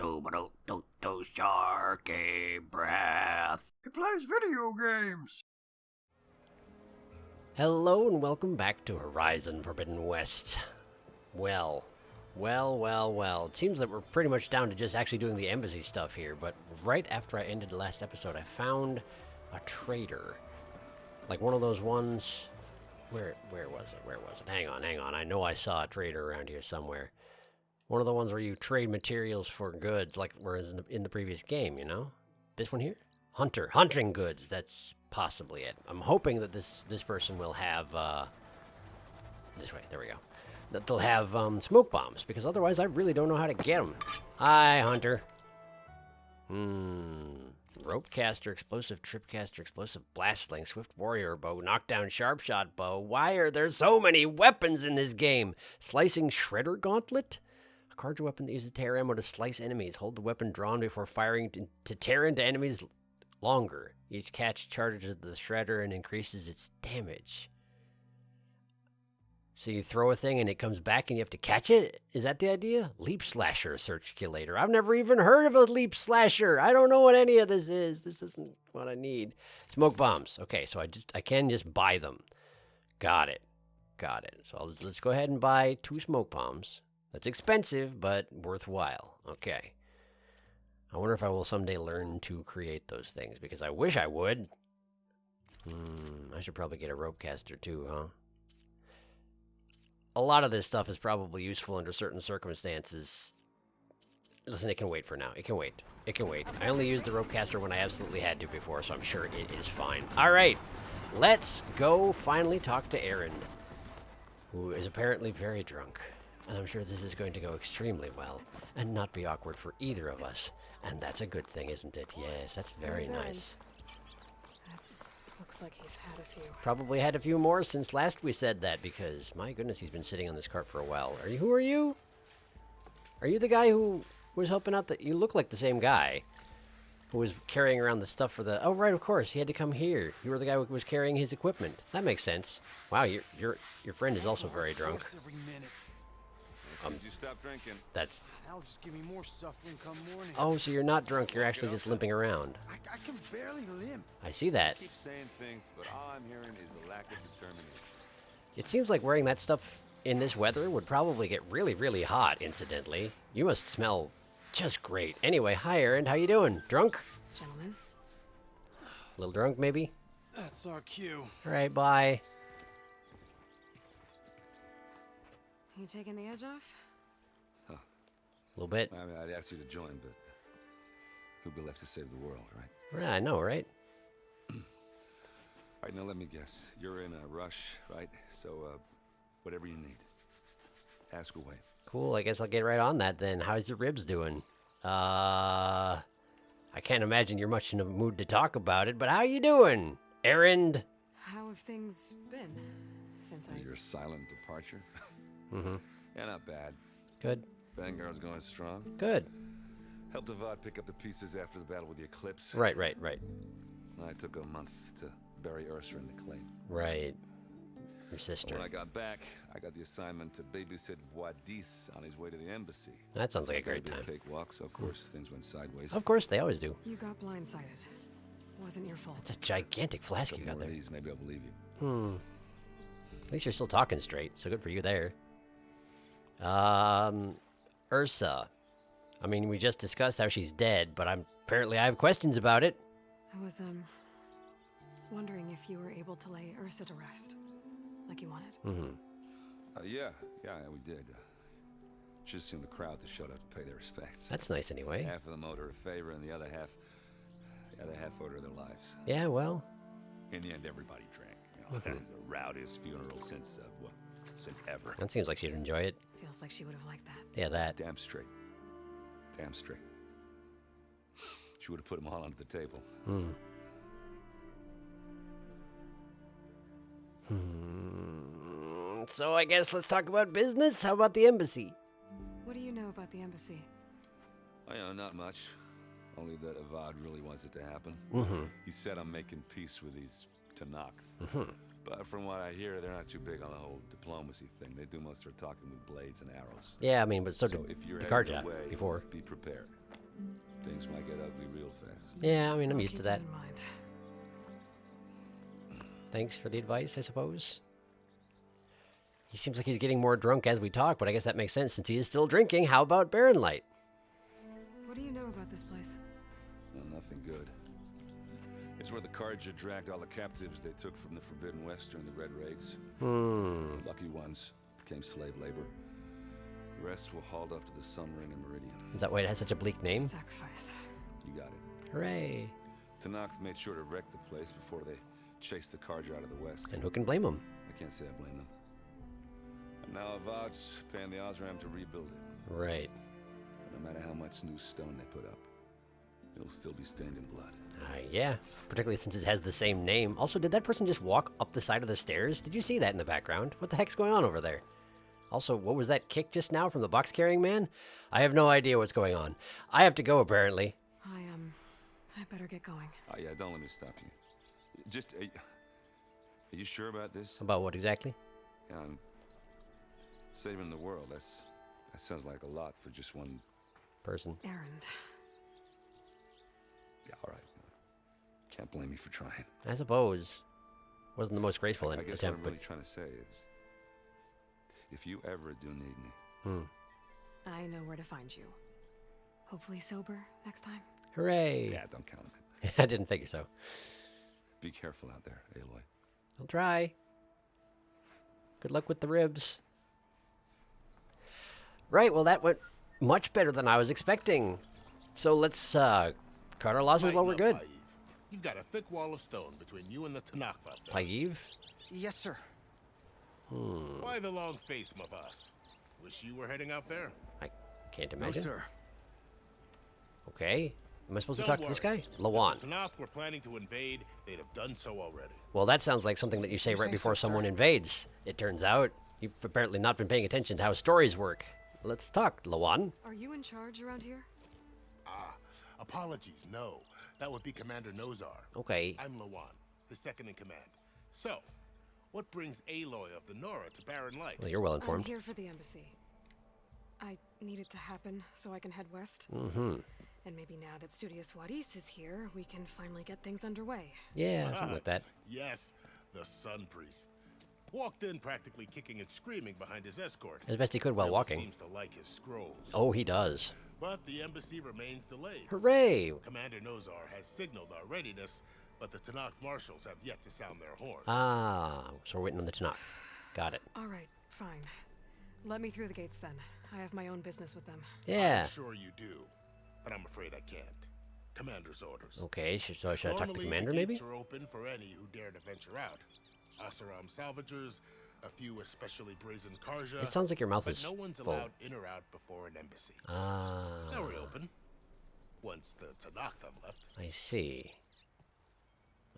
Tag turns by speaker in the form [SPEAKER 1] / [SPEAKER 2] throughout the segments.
[SPEAKER 1] SharkyBreath.
[SPEAKER 2] He plays video games.
[SPEAKER 3] Hello and welcome back to Horizon Forbidden West. Well. It seems that we're pretty much down to just actually doing the embassy stuff here, but right after I ended the last episode, I found a trader. Like one of those ones... Where was it? Hang on. I know I saw a trader around here somewhere. One of the ones where you trade materials for goods, like whereas in the previous game, you know? This one here? Hunting goods, that's possibly it. I'm hoping that this person will have, this way, there we go. That they'll have, smoke bombs, because otherwise I really don't know how to get them. Hi, Hunter. Rope caster, explosive trip caster, explosive blast sling, swift warrior bow, knockdown sharp shot bow. Why are there so many weapons in this game? Slicing shredder gauntlet? A cartridge weapon that uses tear ammo to slice enemies. Hold the weapon drawn before firing to tear into enemies longer. Each catch charges the shredder and increases its damage. So you throw a thing and it comes back and you have to catch it? Is that the idea? Leap slasher circulator. I've never even heard of a leap slasher. I don't know what any of this is. This isn't what I need. Smoke bombs. Okay, so I can just buy them. Got it. So let's go ahead and buy 2 smoke bombs. That's expensive, but worthwhile. Okay. I wonder if I will someday learn to create those things, because I wish I would. I should probably get a rope caster too, huh? A lot of this stuff is probably useful under certain circumstances. Listen, it can wait for now. It can wait. I only used the rope caster when I absolutely had to before, so I'm sure it is fine. All right, let's go finally talk to Aaron, who is apparently very drunk. And I'm sure this is going to go extremely well and not be awkward for either of us. And that's a good thing, isn't it? Yes, that's very nice.
[SPEAKER 4] Looks like he's had a few.
[SPEAKER 3] Probably had a few more since last we said that, because my goodness, he's been sitting on this cart for a while. Who are you? Are you the guy who was helping out? You look like the same guy who was carrying around the stuff for the... Oh, right, of course. He had to come here. You were the guy who was carrying his equipment. That makes sense. Wow, your friend is also very drunk.
[SPEAKER 5] You stop drinking.
[SPEAKER 3] That's...
[SPEAKER 2] That'll just give me more suffering come morning.
[SPEAKER 3] Oh, so you're not drunk. You're actually just limping around.
[SPEAKER 2] I can barely limp.
[SPEAKER 3] I see that.
[SPEAKER 5] Keep saying things, but all I'm hearing is a lack of determination.
[SPEAKER 3] It seems like wearing that stuff in this weather would probably get really, really hot, incidentally. You must smell just great. Anyway, hi, Aaron. How you doing? Drunk?
[SPEAKER 4] Gentlemen.
[SPEAKER 3] A little drunk, maybe?
[SPEAKER 2] That's our cue.
[SPEAKER 3] All right, bye.
[SPEAKER 4] You taking the edge off?
[SPEAKER 3] A little bit.
[SPEAKER 5] I mean, I'd ask you to join, but who'd be left to save the world, right?
[SPEAKER 3] Yeah, I know, right?
[SPEAKER 5] All right, now let me guess. You're in a rush, right? So, whatever you need, ask away.
[SPEAKER 3] Cool, I guess I'll get right on that then. How's your ribs doing? I can't imagine you're much in a mood to talk about it, but how you doing, Aaron?
[SPEAKER 4] How have things been since
[SPEAKER 5] Your silent departure?
[SPEAKER 3] Mm-hmm.
[SPEAKER 5] Yeah, not bad.
[SPEAKER 3] Good.
[SPEAKER 5] Vanguard's going strong.
[SPEAKER 3] Good.
[SPEAKER 5] Helped Avad pick up the pieces after the battle with the Eclipse.
[SPEAKER 3] Right.
[SPEAKER 5] I took a month to bury Ursa in the clay.
[SPEAKER 3] Right. Your sister.
[SPEAKER 5] When I got back, I got the assignment to babysit Wadis on his way to the embassy.
[SPEAKER 3] That sounds like a great time.
[SPEAKER 5] Cakewalk, so of course things went sideways.
[SPEAKER 3] Of course, they always do.
[SPEAKER 4] You got blindsided. Wasn't your fault.
[SPEAKER 3] It's a gigantic flask you got there.
[SPEAKER 5] These, maybe I'll believe you.
[SPEAKER 3] At least you're still talking straight, so good for you there. Ursa. I mean, we just discussed how she's dead, but apparently I have questions about it.
[SPEAKER 4] I was, wondering if you were able to lay Ursa to rest, like you wanted.
[SPEAKER 5] Yeah, we did. Just seemed the crowd that showed up to pay their respects.
[SPEAKER 3] That's nice anyway.
[SPEAKER 5] Half of them owed her a favor, and the other half owed her their lives.
[SPEAKER 3] Yeah, well.
[SPEAKER 5] In the end, everybody drank. You know, It was the rowdiest funeral since ever.
[SPEAKER 3] That seems like she'd enjoy it.
[SPEAKER 4] Feels like she would have liked that.
[SPEAKER 3] Yeah, that.
[SPEAKER 5] Damn straight. She would have put them all onto the table.
[SPEAKER 3] So I guess let's talk about business. How about the embassy?
[SPEAKER 4] What do you know about the embassy?
[SPEAKER 5] Not much. Only that Avad really wants it to happen. He said I'm making peace with these Tanakh. But from what I hear, they're not too big on the whole diplomacy thing. They do most of their talking with blades and arrows.
[SPEAKER 3] Yeah, I mean, but so did
[SPEAKER 5] if you're
[SPEAKER 3] the
[SPEAKER 5] headed
[SPEAKER 3] Karja
[SPEAKER 5] away,
[SPEAKER 3] before.
[SPEAKER 5] Be prepared. Things might get ugly real fast.
[SPEAKER 3] Yeah, I mean, I'm
[SPEAKER 4] I'll
[SPEAKER 3] used to
[SPEAKER 4] keep
[SPEAKER 3] that.
[SPEAKER 4] in mind.
[SPEAKER 3] Thanks for the advice, I suppose. He seems like he's getting more drunk as we talk, but I guess that makes sense since he is still drinking. How about Baron Light?
[SPEAKER 4] What do you know about this place?
[SPEAKER 5] Well, nothing good. It's where the Carja dragged all the captives they took from the Forbidden West during the Red Raids. Lucky ones became slave labor. The rest were hauled off to the Sun Ring and Meridian.
[SPEAKER 3] Is that why it has such a bleak name?
[SPEAKER 4] Sacrifice.
[SPEAKER 5] You got it.
[SPEAKER 3] Hooray.
[SPEAKER 5] Tanakh made sure to wreck the place before they chased the Carja out of the West.
[SPEAKER 3] And who can blame him?
[SPEAKER 5] I can't say I blame them. And now Avad's paying the Osram to rebuild it.
[SPEAKER 3] Right.
[SPEAKER 5] No matter how much new stone they put up, it'll still be stained in blood.
[SPEAKER 3] Yeah, particularly since it has the same name. Also, did that person just walk up the side of the stairs? Did you see that in the background? What the heck's going on over there? Also, what was that kick just now from the box-carrying man? I have no idea what's going on. I have to go, apparently.
[SPEAKER 4] I better get going.
[SPEAKER 5] Oh yeah, don't let me stop you. Just, are you sure about this?
[SPEAKER 3] About what exactly?
[SPEAKER 5] Yeah, I'm saving the world. That sounds like a lot for just one
[SPEAKER 3] Person.
[SPEAKER 4] Errand.
[SPEAKER 5] Yeah, all right. Can't blame me for trying.
[SPEAKER 3] I suppose. Wasn't the most graceful
[SPEAKER 5] I guess
[SPEAKER 3] attempt,
[SPEAKER 5] what I'm really trying to say is, if you ever do need me,
[SPEAKER 4] I know where to find you. Hopefully sober next time.
[SPEAKER 3] Hooray!
[SPEAKER 5] yeah, don't count on it.
[SPEAKER 3] I didn't figure so.
[SPEAKER 5] Be careful out there, Aloy.
[SPEAKER 3] I'll try. Good luck with the ribs. Right, well that went much better than I was expecting. So let's cut our losses while we're good.
[SPEAKER 1] Lighten up, Payev. You've got a thick wall of stone between you and the Tanakh out there.
[SPEAKER 3] Payev?
[SPEAKER 2] Yes, sir.
[SPEAKER 1] Why the long face, Mavas? Wish you were heading out there?
[SPEAKER 3] I can't
[SPEAKER 2] No,
[SPEAKER 3] imagine.
[SPEAKER 2] sir.
[SPEAKER 3] Okay. Am I supposed to
[SPEAKER 1] Don't
[SPEAKER 3] talk to this
[SPEAKER 1] worry.
[SPEAKER 3] guy? Lawan.
[SPEAKER 1] If the Tanakh were planning to invade, they'd have done so already.
[SPEAKER 3] Well, that sounds like something that you say
[SPEAKER 2] You
[SPEAKER 3] right
[SPEAKER 2] say
[SPEAKER 3] before
[SPEAKER 2] so,
[SPEAKER 3] someone
[SPEAKER 2] sir.
[SPEAKER 3] invades. It turns out you've apparently not been paying attention to how stories work. Let's talk, Lawan.
[SPEAKER 4] Are you in charge around here?
[SPEAKER 1] Apologies, no. That would be Commander Nozar.
[SPEAKER 3] Okay.
[SPEAKER 1] I'm Lawan, the second in command. So, what brings Aloy of the Nora to Barren Light?
[SPEAKER 3] Well, you're well
[SPEAKER 4] I'm
[SPEAKER 3] informed.
[SPEAKER 4] here for the embassy. I need it to happen so I can head west.
[SPEAKER 3] Mm-hmm.
[SPEAKER 4] And maybe now that Studious Wadis is here, we can finally get things underway.
[SPEAKER 3] Yeah, something like that.
[SPEAKER 1] Yes, the Sun Priest. Walked in practically kicking and screaming behind his escort.
[SPEAKER 3] As best he could while
[SPEAKER 1] Really
[SPEAKER 3] walking.
[SPEAKER 1] Seems to like his scrolls.
[SPEAKER 3] Oh, he does.
[SPEAKER 1] But the embassy remains delayed.
[SPEAKER 3] Hooray!
[SPEAKER 1] Commander Nozar has signaled our readiness, but the Tanakh marshals have yet to sound their horn.
[SPEAKER 3] Ah, so we're waiting on the Tanakh. Got it.
[SPEAKER 4] All right, fine. Let me through the gates then. I have my own business with them.
[SPEAKER 3] Yeah.
[SPEAKER 1] I'm sure you do, but I'm afraid I can't. Commander's orders.
[SPEAKER 3] Okay, so should I talk to
[SPEAKER 1] Normally,
[SPEAKER 3] Commander,
[SPEAKER 1] the
[SPEAKER 3] maybe?
[SPEAKER 1] gates are open for any who dare to venture out. Asaram salvagers, a few especially brazen Karja.
[SPEAKER 3] It sounds like your mouth
[SPEAKER 1] but
[SPEAKER 3] is
[SPEAKER 1] no one's
[SPEAKER 3] full.
[SPEAKER 1] allowed in or out before an embassy.
[SPEAKER 3] Ah,
[SPEAKER 1] Now we're open. Once the Tanakh have left.
[SPEAKER 3] I see.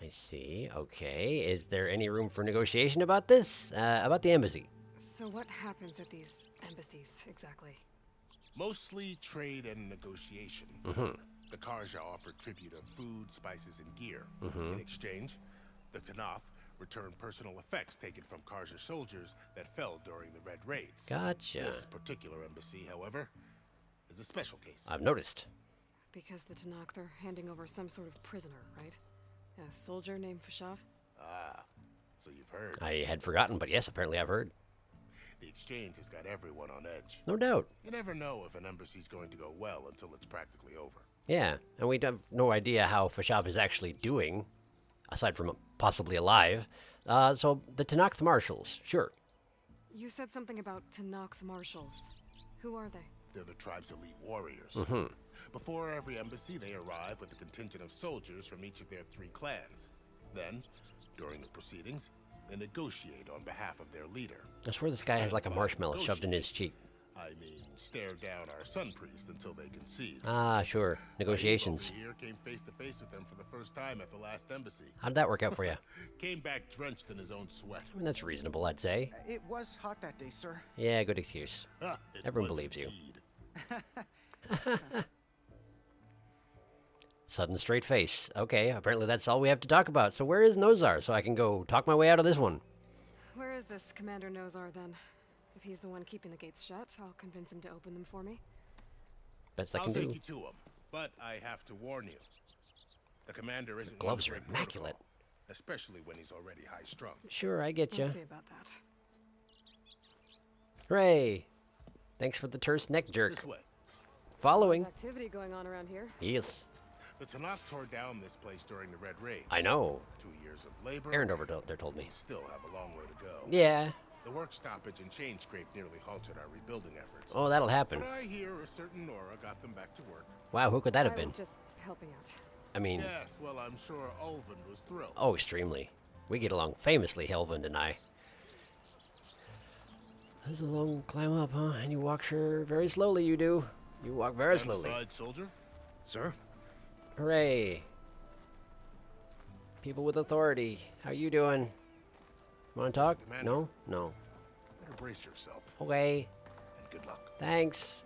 [SPEAKER 3] I see. Okay. Is there any room for negotiation about this? About the embassy?
[SPEAKER 4] So what happens at these embassies, exactly?
[SPEAKER 1] Mostly trade and negotiation. The Karja offer tribute of food, spices, and gear. In exchange, the Tanakh return personal effects taken from Karja soldiers that fell during the Red Raids.
[SPEAKER 3] Gotcha.
[SPEAKER 1] This particular embassy, however, is a special case.
[SPEAKER 3] I've noticed.
[SPEAKER 4] Because the Tanakh, they're handing over some sort of prisoner, right? A soldier named Fashav?
[SPEAKER 1] So you've heard.
[SPEAKER 3] I had forgotten, but yes, apparently I've heard.
[SPEAKER 1] The exchange has got everyone on edge.
[SPEAKER 3] No doubt.
[SPEAKER 1] You never know if an embassy's going to go well until it's practically over.
[SPEAKER 3] Yeah, and we have no idea how Fashav is actually doing, aside from possibly alive. So the Tanakh marshals, sure.
[SPEAKER 4] You said something about Tanakh marshals. Who are they?
[SPEAKER 1] They're the tribe's elite warriors. Before every embassy, they arrive with a contingent of soldiers from each of their 3 clans. Then, during the proceedings, they negotiate on behalf of their leader.
[SPEAKER 3] I swear this guy has like a marshmallow shoved in his cheek.
[SPEAKER 1] I mean, stare down our Sun Priest until they concede.
[SPEAKER 3] Ah, sure. Negotiations.
[SPEAKER 1] Over here came face to face with them for the first time at the last embassy.
[SPEAKER 3] How'd that work out for you?
[SPEAKER 1] Came back drenched in his own sweat.
[SPEAKER 3] I mean, that's reasonable, I'd say.
[SPEAKER 2] It was hot that day, sir.
[SPEAKER 3] Yeah, good excuse.
[SPEAKER 1] It
[SPEAKER 3] Everyone
[SPEAKER 1] was
[SPEAKER 3] believes you.
[SPEAKER 1] indeed.
[SPEAKER 3] Sudden straight face. Okay, apparently that's all we have to talk about. So where is Nozar so I can go talk my way out of this one?
[SPEAKER 4] Where is this Commander Nozar, then? If he's the one keeping the gates shut, I'll convince him to open them for me.
[SPEAKER 3] Best I
[SPEAKER 1] I'll
[SPEAKER 3] can
[SPEAKER 1] take
[SPEAKER 3] do.
[SPEAKER 1] you to him. But I have to warn you. The commander isn't
[SPEAKER 3] gloves
[SPEAKER 1] one
[SPEAKER 3] are
[SPEAKER 1] to break
[SPEAKER 3] immaculate.
[SPEAKER 1] protocol, especially when he's already high-strung.
[SPEAKER 3] Sure, I get
[SPEAKER 4] We'll
[SPEAKER 3] you.
[SPEAKER 4] see about that.
[SPEAKER 3] Hooray! Thanks for the terse neck jerk.
[SPEAKER 1] This way.
[SPEAKER 3] Following.
[SPEAKER 4] Activity going on around here.
[SPEAKER 3] Yes,
[SPEAKER 1] The Tanakh tore down this place during the Red Raids.
[SPEAKER 3] I know.
[SPEAKER 1] 2 years of labor.
[SPEAKER 3] Errand over there told me.
[SPEAKER 1] We still have a long way to go.
[SPEAKER 3] Yeah.
[SPEAKER 1] The work stoppage and chain scrape nearly halted our rebuilding efforts.
[SPEAKER 3] Oh, that'll happen.
[SPEAKER 1] But I hear a certain Nora got them back to work.
[SPEAKER 3] Wow, who could that have
[SPEAKER 4] I
[SPEAKER 3] been?
[SPEAKER 4] was just helping out.
[SPEAKER 3] I mean,
[SPEAKER 1] Yes, well, I'm sure Ulvin was thrilled.
[SPEAKER 3] oh, extremely. We get along famously, Helvin and I. There's a long climb up, huh? And you walk sure very slowly, you do. You walk very
[SPEAKER 1] Stand
[SPEAKER 3] slowly.
[SPEAKER 1] aside, soldier.
[SPEAKER 2] Sir?
[SPEAKER 3] Hooray. People with authority. How you doing? Want to talk?
[SPEAKER 1] Commander.
[SPEAKER 3] No? No.
[SPEAKER 1] Better brace yourself,
[SPEAKER 3] Okay.
[SPEAKER 1] and good luck.
[SPEAKER 3] Thanks.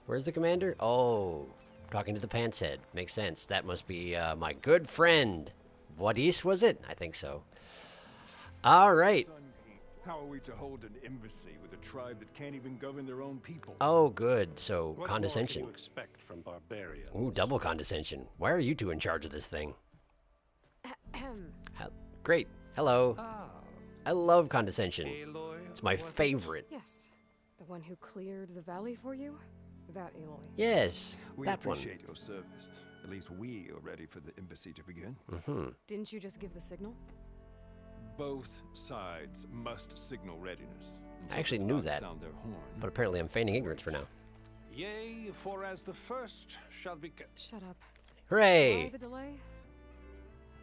[SPEAKER 3] Where's the commander? Oh, talking to the pants head. Makes sense. That must be my good friend. Wadis, was it? I think so. All right.
[SPEAKER 6] How are we to hold an embassy with a tribe that can't even govern their own people?
[SPEAKER 3] Oh, good. So,
[SPEAKER 7] What
[SPEAKER 3] condescension.
[SPEAKER 7] more can you expect from barbarians?
[SPEAKER 3] Ooh, double condescension. Why are you two in charge of this thing? Great. Hello.
[SPEAKER 7] Ah,
[SPEAKER 3] I love condescension.
[SPEAKER 7] Aloy.
[SPEAKER 3] It's my
[SPEAKER 7] was it?
[SPEAKER 3] favorite.
[SPEAKER 4] Yes. The one who cleared the valley for you? That Aloy.
[SPEAKER 3] Yes,
[SPEAKER 6] We
[SPEAKER 3] that one.
[SPEAKER 6] appreciate your service. At least we are ready for the embassy to begin.
[SPEAKER 4] Didn't you just give the signal?
[SPEAKER 6] Both sides must signal readiness.
[SPEAKER 3] I actually knew that.
[SPEAKER 6] Sound their horn.
[SPEAKER 3] But apparently I'm feigning ignorance for now.
[SPEAKER 7] Yea, for as the first shall be.
[SPEAKER 4] Shut up. Why
[SPEAKER 3] Hooray!
[SPEAKER 4] the delay?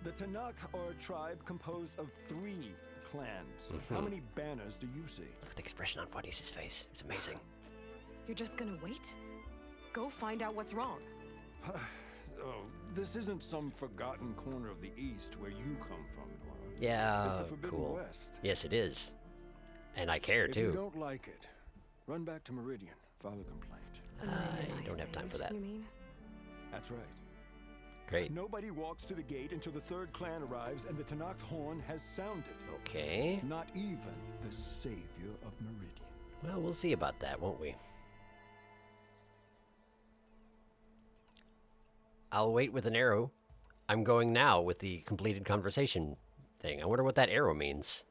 [SPEAKER 6] The Tanakh are a tribe composed of 3 clans. How many banners do you see?
[SPEAKER 3] Look at the expression on Wadis' face. It's amazing.
[SPEAKER 4] You're just gonna wait? Go find out what's wrong.
[SPEAKER 6] Oh, this isn't some forgotten corner of the East where you come from, Nora. It's
[SPEAKER 3] Yeah,
[SPEAKER 6] the Forbidden
[SPEAKER 3] cool.
[SPEAKER 6] West.
[SPEAKER 3] Yes, it is. And I care,
[SPEAKER 6] If you
[SPEAKER 3] too.
[SPEAKER 6] don't like it, run back to Meridian, file a complaint.
[SPEAKER 3] I don't have time for that.
[SPEAKER 4] You mean?
[SPEAKER 6] That's right.
[SPEAKER 3] Great.
[SPEAKER 6] Nobody walks to the gate until the 3rd clan arrives and the Tanakh horn has sounded.
[SPEAKER 3] Okay.
[SPEAKER 6] Not even the savior of Meridian.
[SPEAKER 3] Well, we'll see about that, won't we? I'll wait with an arrow. I'm going now with the completed conversation thing. I wonder what that arrow means.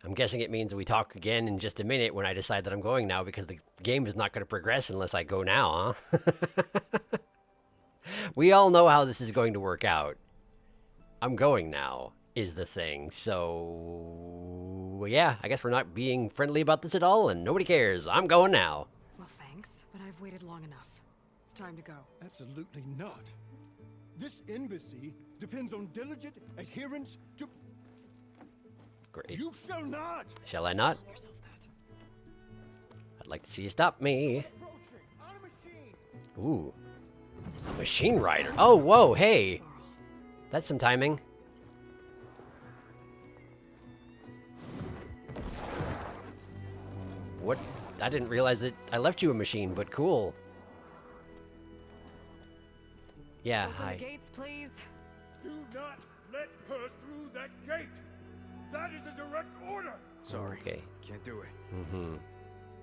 [SPEAKER 3] I'm guessing it means we talk again in just a minute when I decide that I'm going now, because the game is not going to progress unless I go now, huh? We all know how this is going to work out. I'm going now is the thing. So, yeah, I guess we're not being friendly about this at all, and nobody cares. I'm going now.
[SPEAKER 4] Well, thanks, but I've waited long enough. It's time to go.
[SPEAKER 6] Absolutely not. This embassy depends on diligent adherence to...
[SPEAKER 3] Great.
[SPEAKER 6] You shall not!
[SPEAKER 3] Shall I not?
[SPEAKER 4] Tell yourself that.
[SPEAKER 3] I'd like to see you stop me. Ooh. Machine Rider. Oh, whoa, hey. That's some timing. What? I didn't realize that I left you a machine, but cool. Yeah,
[SPEAKER 4] Open
[SPEAKER 3] hi.
[SPEAKER 4] the gates, please.
[SPEAKER 6] Do not let her through that gate! That is a direct order!
[SPEAKER 2] Sorry.
[SPEAKER 3] Okay.
[SPEAKER 2] Can't do it.
[SPEAKER 3] Mm-hmm.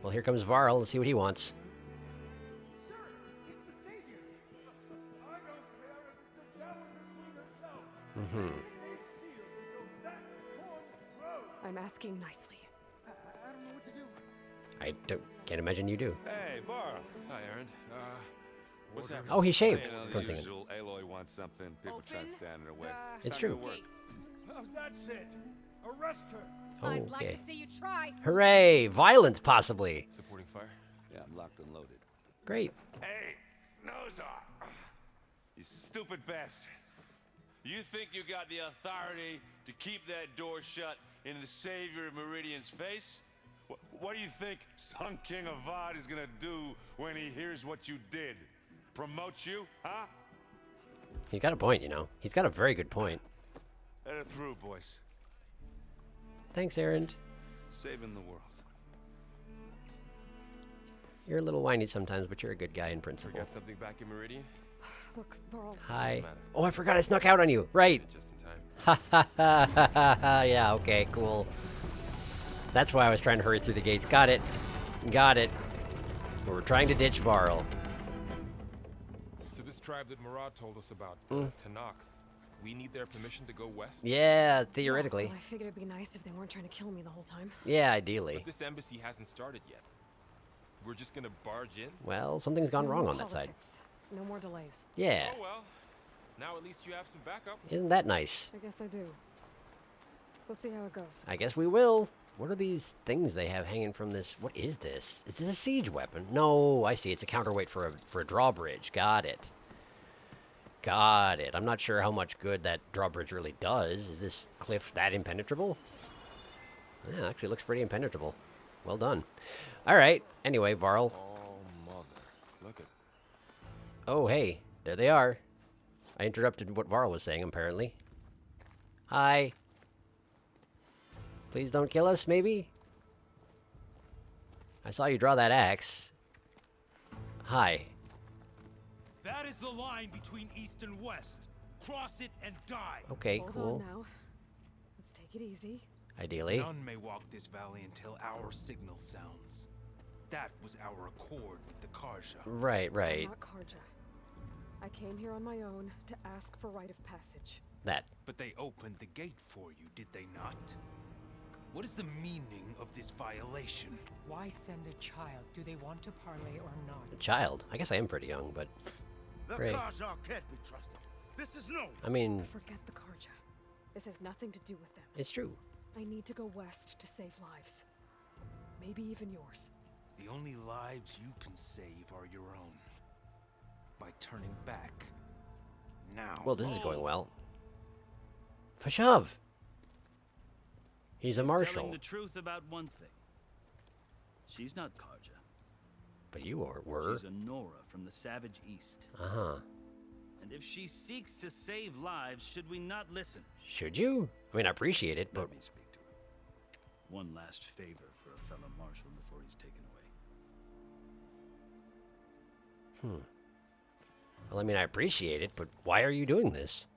[SPEAKER 3] Well, here comes Varl. Let's see what he wants. Mm-hmm.
[SPEAKER 4] I'm asking nicely.
[SPEAKER 3] Can't imagine you do.
[SPEAKER 5] Hey, Varl. Hi, Aaron. What's happening?
[SPEAKER 3] Oh, he shaved.
[SPEAKER 5] You know,
[SPEAKER 3] I'm
[SPEAKER 5] the
[SPEAKER 3] thinking.
[SPEAKER 5] usual. Aloy wants something. People try to stand in her way.
[SPEAKER 3] It's
[SPEAKER 5] time to
[SPEAKER 3] true.
[SPEAKER 5] work.
[SPEAKER 6] That's it! Arrest her!
[SPEAKER 3] Oh,
[SPEAKER 8] I'd like
[SPEAKER 3] okay.
[SPEAKER 8] to see you try.
[SPEAKER 3] Hooray! Violence, possibly.
[SPEAKER 5] Supporting fire? Yeah, I'm locked and loaded.
[SPEAKER 3] Great.
[SPEAKER 5] Hey, Nozar! You stupid bastard. You think you got the authority to keep that door shut in the savior of Meridian's face? What do you think Sun King Avad is gonna do when he hears what you did? Promote you, huh?
[SPEAKER 3] He got a point, you know. He's got a very good point.
[SPEAKER 5] Let her through, boys.
[SPEAKER 3] Thanks, Aaron.
[SPEAKER 5] Saving the world.
[SPEAKER 3] You're a little whiny sometimes, but you're a good guy in principle.
[SPEAKER 9] Got something back in Meridian?
[SPEAKER 4] Look, Varl.
[SPEAKER 3] Hi.
[SPEAKER 9] matter.
[SPEAKER 3] Oh, I forgot I snuck out on you. Right.
[SPEAKER 9] Just in time.
[SPEAKER 3] Ha ha ha ha ha. Yeah, okay, cool. That's why I was trying to hurry through the gates. Got it. Got it. We're trying to ditch Varl.
[SPEAKER 8] tribe that Murad told us about, Tanakh. We need their permission to go west?
[SPEAKER 3] Yeah, theoretically.
[SPEAKER 4] Well, I figured it'd be nice if they weren't trying to kill me the whole time.
[SPEAKER 3] Yeah, ideally.
[SPEAKER 8] But this embassy hasn't started yet. We're just gonna barge in?
[SPEAKER 3] Well, something's gone wrong on that side.
[SPEAKER 4] Politics. No more delays.
[SPEAKER 3] Yeah.
[SPEAKER 8] Oh well. Now at least you have some backup.
[SPEAKER 3] Isn't that nice?
[SPEAKER 4] I guess I do. We'll see how it goes.
[SPEAKER 3] I guess we will. What are these things they have hanging from this? What is this? Is this a siege weapon? No, I see. It's a counterweight for a drawbridge. Got it. Got it. I'm not sure how much good that drawbridge really does. Is this cliff that impenetrable? Yeah, actually looks pretty impenetrable. Well done. All right. Anyway, Varl.
[SPEAKER 8] Oh, mother. Look at...
[SPEAKER 3] Oh, hey. There they are. I interrupted what Varl was saying, apparently. Hi. Please don't kill us, maybe? I saw you draw that axe. Hi.
[SPEAKER 9] That is the line between east and west. Cross it and die.
[SPEAKER 3] Okay,
[SPEAKER 4] Hold
[SPEAKER 3] cool.
[SPEAKER 4] on now. Let's take it easy.
[SPEAKER 3] Ideally.
[SPEAKER 9] None may walk this valley until our signal sounds. That was our accord with the Karja.
[SPEAKER 3] Right,
[SPEAKER 4] I'm
[SPEAKER 3] right.
[SPEAKER 4] not Karja. I came here on my own to ask for rite of passage.
[SPEAKER 3] That.
[SPEAKER 9] But they opened the gate for you, did they not? What is the meaning of this violation?
[SPEAKER 10] Why send a child? Do they want to parley or
[SPEAKER 3] A
[SPEAKER 10] not?
[SPEAKER 3] child. I guess I am pretty young, but...
[SPEAKER 1] The
[SPEAKER 3] Great.
[SPEAKER 1] Karja can't be trusted. This is no.
[SPEAKER 3] I mean,
[SPEAKER 4] Forget the Karja. This has nothing to do with them.
[SPEAKER 3] it's true.
[SPEAKER 4] I need to go west to save lives. Maybe even yours.
[SPEAKER 9] The only lives you can save are your own. By turning back. Now.
[SPEAKER 3] Well, this is going well. Fashav! He's a marshal.
[SPEAKER 11] Telling the truth about one thing. She's not Karja.
[SPEAKER 3] But you were.
[SPEAKER 11] She's a Nora from the Savage East.
[SPEAKER 3] Uh-huh.
[SPEAKER 11] And if she seeks to save lives, should we not listen?
[SPEAKER 3] Should you? I mean, I appreciate it, but...
[SPEAKER 11] Let me speak to her. One last favor for a fellow marshal before he's taken away.
[SPEAKER 3] Well, I mean, I appreciate it, but why are you doing this?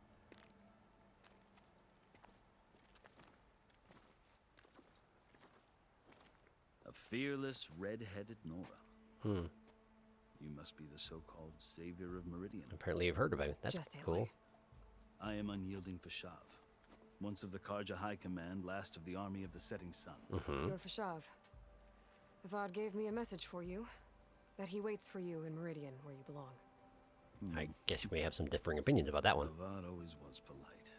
[SPEAKER 11] A fearless, red-headed Nora. You must be the so-called savior of Meridian.
[SPEAKER 3] Apparently you've heard about it. That's
[SPEAKER 4] Just
[SPEAKER 3] cool.
[SPEAKER 11] I am unyielding Fashav, once of the Karja High Command, last of the army of the Setting Sun.
[SPEAKER 4] You're Fashav. Avad gave me a message for you. That he waits for you in Meridian, where you belong.
[SPEAKER 3] I guess we have some differing opinions about that one.
[SPEAKER 11] Avad always was polite.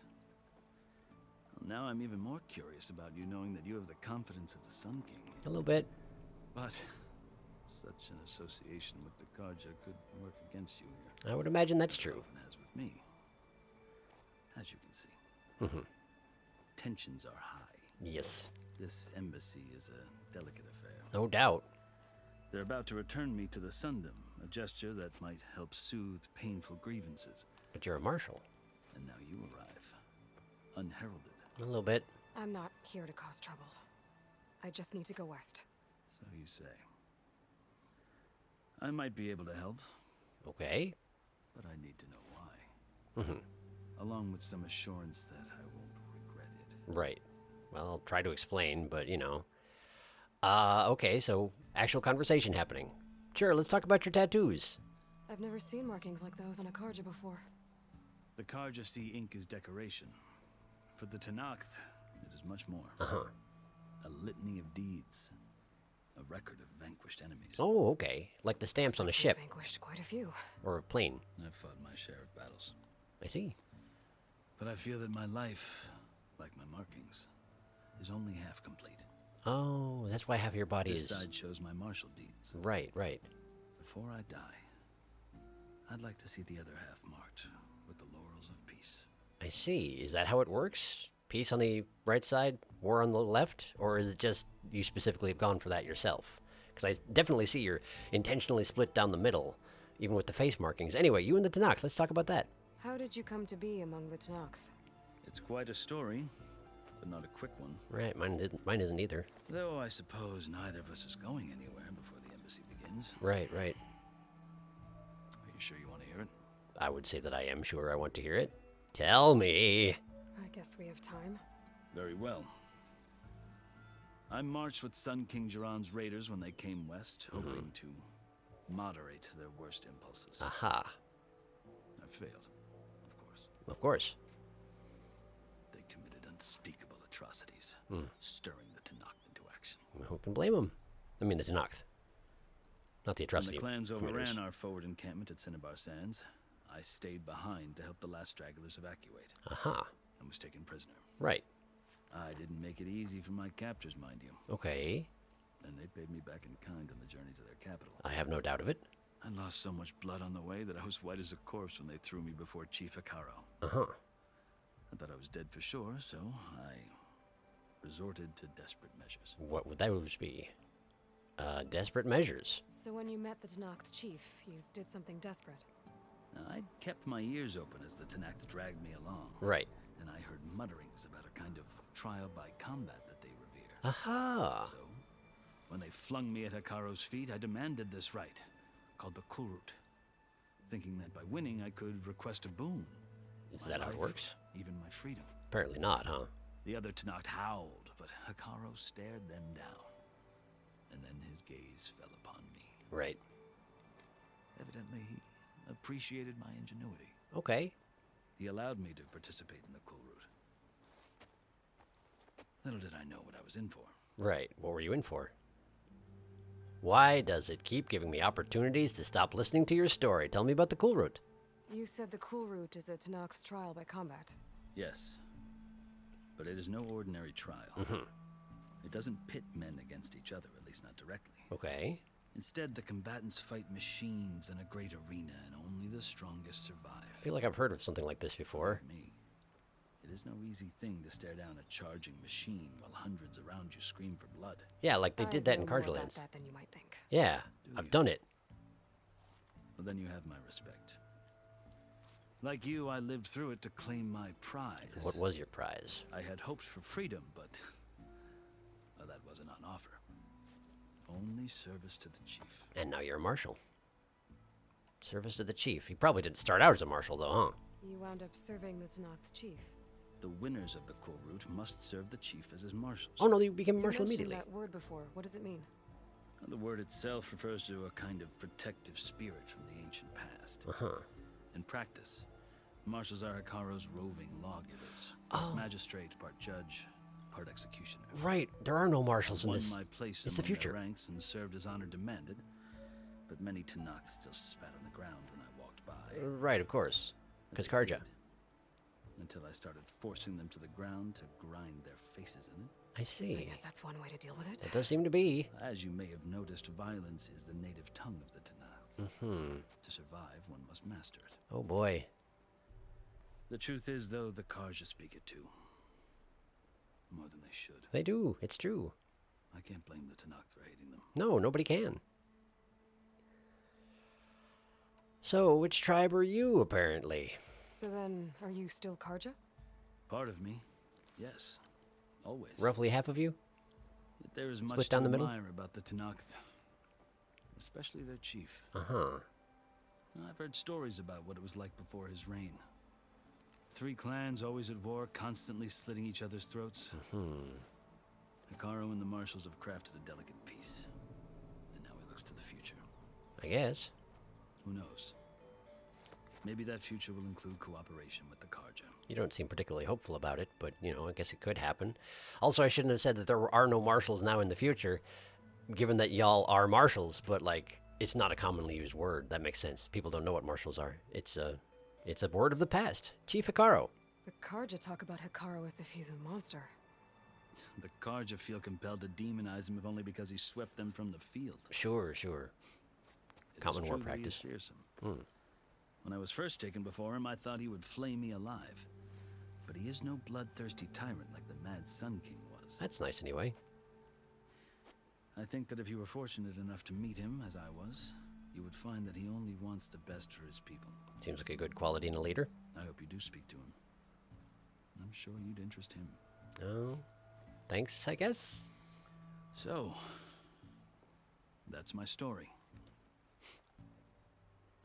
[SPEAKER 11] Well, now I'm even more curious about you knowing that you have the confidence of the Sun King.
[SPEAKER 3] A little bit.
[SPEAKER 11] But such an association with the Karja could work against you here.
[SPEAKER 3] I would imagine that's true.
[SPEAKER 11] Often has with me. As you can see. Tensions are high.
[SPEAKER 3] Yes.
[SPEAKER 11] This embassy is a delicate affair.
[SPEAKER 3] No doubt.
[SPEAKER 11] They're about to return me to the Sundom, a gesture that might help soothe painful grievances.
[SPEAKER 3] But you're a marshal.
[SPEAKER 11] And now you arrive, unheralded.
[SPEAKER 3] A little bit.
[SPEAKER 4] I'm not here to cause trouble. I just need to go west.
[SPEAKER 11] So you say. I might be able to help,
[SPEAKER 3] Okay.
[SPEAKER 11] but I need to know why. Along with some assurance that I won't regret it.
[SPEAKER 3] Right. Well, I'll try to explain, but, you know. Okay, so actual conversation happening. Sure, let's talk about your tattoos.
[SPEAKER 4] I've never seen markings like those on a Karja before.
[SPEAKER 11] The Karja see ink as decoration. For the Tanakh, it is much more. A litany of deeds. A record of vanquished enemies.
[SPEAKER 3] Oh, okay. Like the stamps on a ship.
[SPEAKER 4] Vanquished quite a few.
[SPEAKER 3] Or a plane.
[SPEAKER 11] I've fought my share of battles.
[SPEAKER 3] I see.
[SPEAKER 11] But I feel that my life, like my markings, is only half complete.
[SPEAKER 3] Oh, that's why half your body
[SPEAKER 11] This
[SPEAKER 3] is...
[SPEAKER 11] side shows my martial deeds.
[SPEAKER 3] Right, right.
[SPEAKER 11] Before I die, I'd like to see the other half marked with the laurels of peace.
[SPEAKER 3] I see. Is that how it works? Peace on the right side, war on the left? Or is it just you specifically have gone for that yourself? Because I definitely see you're intentionally split down the middle, even with the face markings. Anyway, you and the Tanakh, let's talk about that.
[SPEAKER 4] How did you come to be among the Tanakh?
[SPEAKER 11] It's quite a story, but not a quick one.
[SPEAKER 3] Right, mine isn't either.
[SPEAKER 11] Though I suppose neither of us is going anywhere before the embassy begins.
[SPEAKER 3] Right, right.
[SPEAKER 11] Are you sure you want to hear it?
[SPEAKER 3] I would say that I am sure I want to hear it. Tell me.
[SPEAKER 4] I guess we have time.
[SPEAKER 11] Very well. I marched with Sun King Jiran's raiders when they came west, hoping to moderate their worst impulses.
[SPEAKER 3] Aha.
[SPEAKER 11] I failed, of course.
[SPEAKER 3] Of course.
[SPEAKER 11] They committed unspeakable atrocities, stirring the Tenakth into action.
[SPEAKER 3] Who can blame them? I mean, the Tenakth. Not the
[SPEAKER 11] When
[SPEAKER 3] atrocity
[SPEAKER 11] the clans
[SPEAKER 3] committers.
[SPEAKER 11] overran our forward encampment at Cinnabar Sands, I stayed behind to help the last stragglers evacuate.
[SPEAKER 3] Aha.
[SPEAKER 11] And was taken prisoner.
[SPEAKER 3] Right.
[SPEAKER 11] I didn't make it easy for my captors, mind you.
[SPEAKER 3] Okay.
[SPEAKER 11] And they paid me back in kind on the journey to their capital.
[SPEAKER 3] I have no doubt of it.
[SPEAKER 11] I lost so much blood on the way that I was white as a corpse when they threw me before Chief Hekaro.
[SPEAKER 3] Uh-huh.
[SPEAKER 11] I thought I was dead for sure, so I resorted to desperate measures.
[SPEAKER 3] What would those be? Desperate measures.
[SPEAKER 4] So when you met the Tenakth chief, you did something desperate.
[SPEAKER 11] I kept my ears open as the Tenakth dragged me along.
[SPEAKER 3] Right.
[SPEAKER 11] And I heard mutterings about a kind of trial by combat that they revere.
[SPEAKER 3] Aha.
[SPEAKER 11] So, when they flung me at Hekaro's feet, I demanded this right, called the Kulrut, thinking that by winning I could request a boon.
[SPEAKER 3] Is that how it works?
[SPEAKER 11] Even my freedom.
[SPEAKER 3] Apparently not, huh?
[SPEAKER 11] The other Tenakth howled, but Hekaro stared them down. And then his gaze fell upon me.
[SPEAKER 3] Right.
[SPEAKER 11] Evidently, he appreciated my ingenuity.
[SPEAKER 3] Okay.
[SPEAKER 11] He allowed me to participate in the Kulrut. Little did I know what I was in for.
[SPEAKER 3] Right. What were you in for? Why does it keep giving me opportunities to stop listening to your story? Tell me about the Kulrut.
[SPEAKER 4] You said the Kulrut is a Tenakth trial by combat.
[SPEAKER 11] Yes. But it is no ordinary trial. It doesn't pit men against each other, at least not directly.
[SPEAKER 3] Okay.
[SPEAKER 11] Instead, the combatants fight machines in a great arena, and only the strongest survive.
[SPEAKER 3] I feel like I've heard of something like this before.
[SPEAKER 11] Me. It is no easy thing to stare down a charging machine while hundreds around you scream for blood.
[SPEAKER 3] Yeah, like they did that in
[SPEAKER 4] Carja
[SPEAKER 3] Carja
[SPEAKER 4] about
[SPEAKER 3] Lands.
[SPEAKER 4] that than you might think.
[SPEAKER 3] Yeah, I've done it.
[SPEAKER 11] Well, then you have my respect. Like you, I lived through it to claim my prize.
[SPEAKER 3] What was your prize?
[SPEAKER 11] I had hoped for freedom, but well, that wasn't on offer. Only service to the chief.
[SPEAKER 3] And now you're a marshal. Service to the chief. He probably didn't start out as a marshal, though, huh?
[SPEAKER 4] You wound up serving the Tenakth chief.
[SPEAKER 11] The winners of the Kulrut must serve the chief as his marshals.
[SPEAKER 3] Oh, no, you became a
[SPEAKER 4] You
[SPEAKER 3] marshal
[SPEAKER 4] mentioned
[SPEAKER 3] immediately.
[SPEAKER 4] that word before. What does it mean?
[SPEAKER 11] The word itself refers to a kind of protective spirit from the ancient past.
[SPEAKER 3] Uh-huh.
[SPEAKER 11] In practice, marshals are Hekaro's roving lawgivers.
[SPEAKER 3] Oh.
[SPEAKER 11] Magistrate, part judge, part executioner.
[SPEAKER 3] Right, there are no marshals in
[SPEAKER 11] Won
[SPEAKER 3] this.
[SPEAKER 11] my place
[SPEAKER 3] It's the
[SPEAKER 11] among
[SPEAKER 3] future.
[SPEAKER 11] their ranks and served as honor demanded, but many Tenakth still spat on the ground when I walked by.
[SPEAKER 3] Right, of course. Because Carja.
[SPEAKER 11] Until I started forcing them to the ground to grind their faces in it.
[SPEAKER 3] I see.
[SPEAKER 4] I guess that's one way to deal with it.
[SPEAKER 3] It does seem to be.
[SPEAKER 11] As you may have noticed, violence is the native tongue of the Tenakth.
[SPEAKER 3] Mm-hmm.
[SPEAKER 11] To survive, one must master it.
[SPEAKER 3] Oh, boy.
[SPEAKER 11] The truth is, though, the Karja speak it too. More than they should.
[SPEAKER 3] They do. It's true.
[SPEAKER 11] I can't blame the Tenakth for hating them.
[SPEAKER 3] No, nobody can. So, which tribe are you, apparently?
[SPEAKER 4] So then, are you still Carja?
[SPEAKER 11] Part of me, yes. Always.
[SPEAKER 3] Roughly half of you?
[SPEAKER 11] Yet there is
[SPEAKER 3] Split
[SPEAKER 11] much
[SPEAKER 3] down
[SPEAKER 11] to
[SPEAKER 3] the middle?
[SPEAKER 11] admire about the Tenakth. Especially their chief.
[SPEAKER 3] Uh-huh.
[SPEAKER 11] I've heard stories about what it was like before his reign. 3 clans always at war, constantly slitting each other's throats. Hekaro and the marshals have crafted a delicate peace. And now he looks to the future.
[SPEAKER 3] I guess.
[SPEAKER 11] Who knows? Maybe that future will include cooperation with the Karja.
[SPEAKER 3] You don't seem particularly hopeful about it, but, you know, I guess it could happen. Also, I shouldn't have said that there are no marshals now in the future, given that y'all are marshals, but, like, it's not a commonly used word. That makes sense. People don't know what marshals are. It's a word of the past. Chief Hekaro.
[SPEAKER 4] The Carja talk about Hekaro as if he's a monster.
[SPEAKER 11] The Karja feel compelled to demonize him if only because he swept them from the field.
[SPEAKER 3] Sure, sure.
[SPEAKER 11] It is
[SPEAKER 3] Common war
[SPEAKER 11] true that he is
[SPEAKER 3] practice.
[SPEAKER 11] fearsome. When I was first taken before him, I thought he would flay me alive. But he is no bloodthirsty tyrant like the Mad Sun King was.
[SPEAKER 3] That's nice anyway.
[SPEAKER 11] I think that if you were fortunate enough to meet him, as I was, you would find that he only wants the best for his people.
[SPEAKER 3] Seems like a good quality in a leader.
[SPEAKER 11] I hope you do speak to him. I'm sure you'd interest him.
[SPEAKER 3] Oh, thanks, I guess.
[SPEAKER 11] So, that's my story.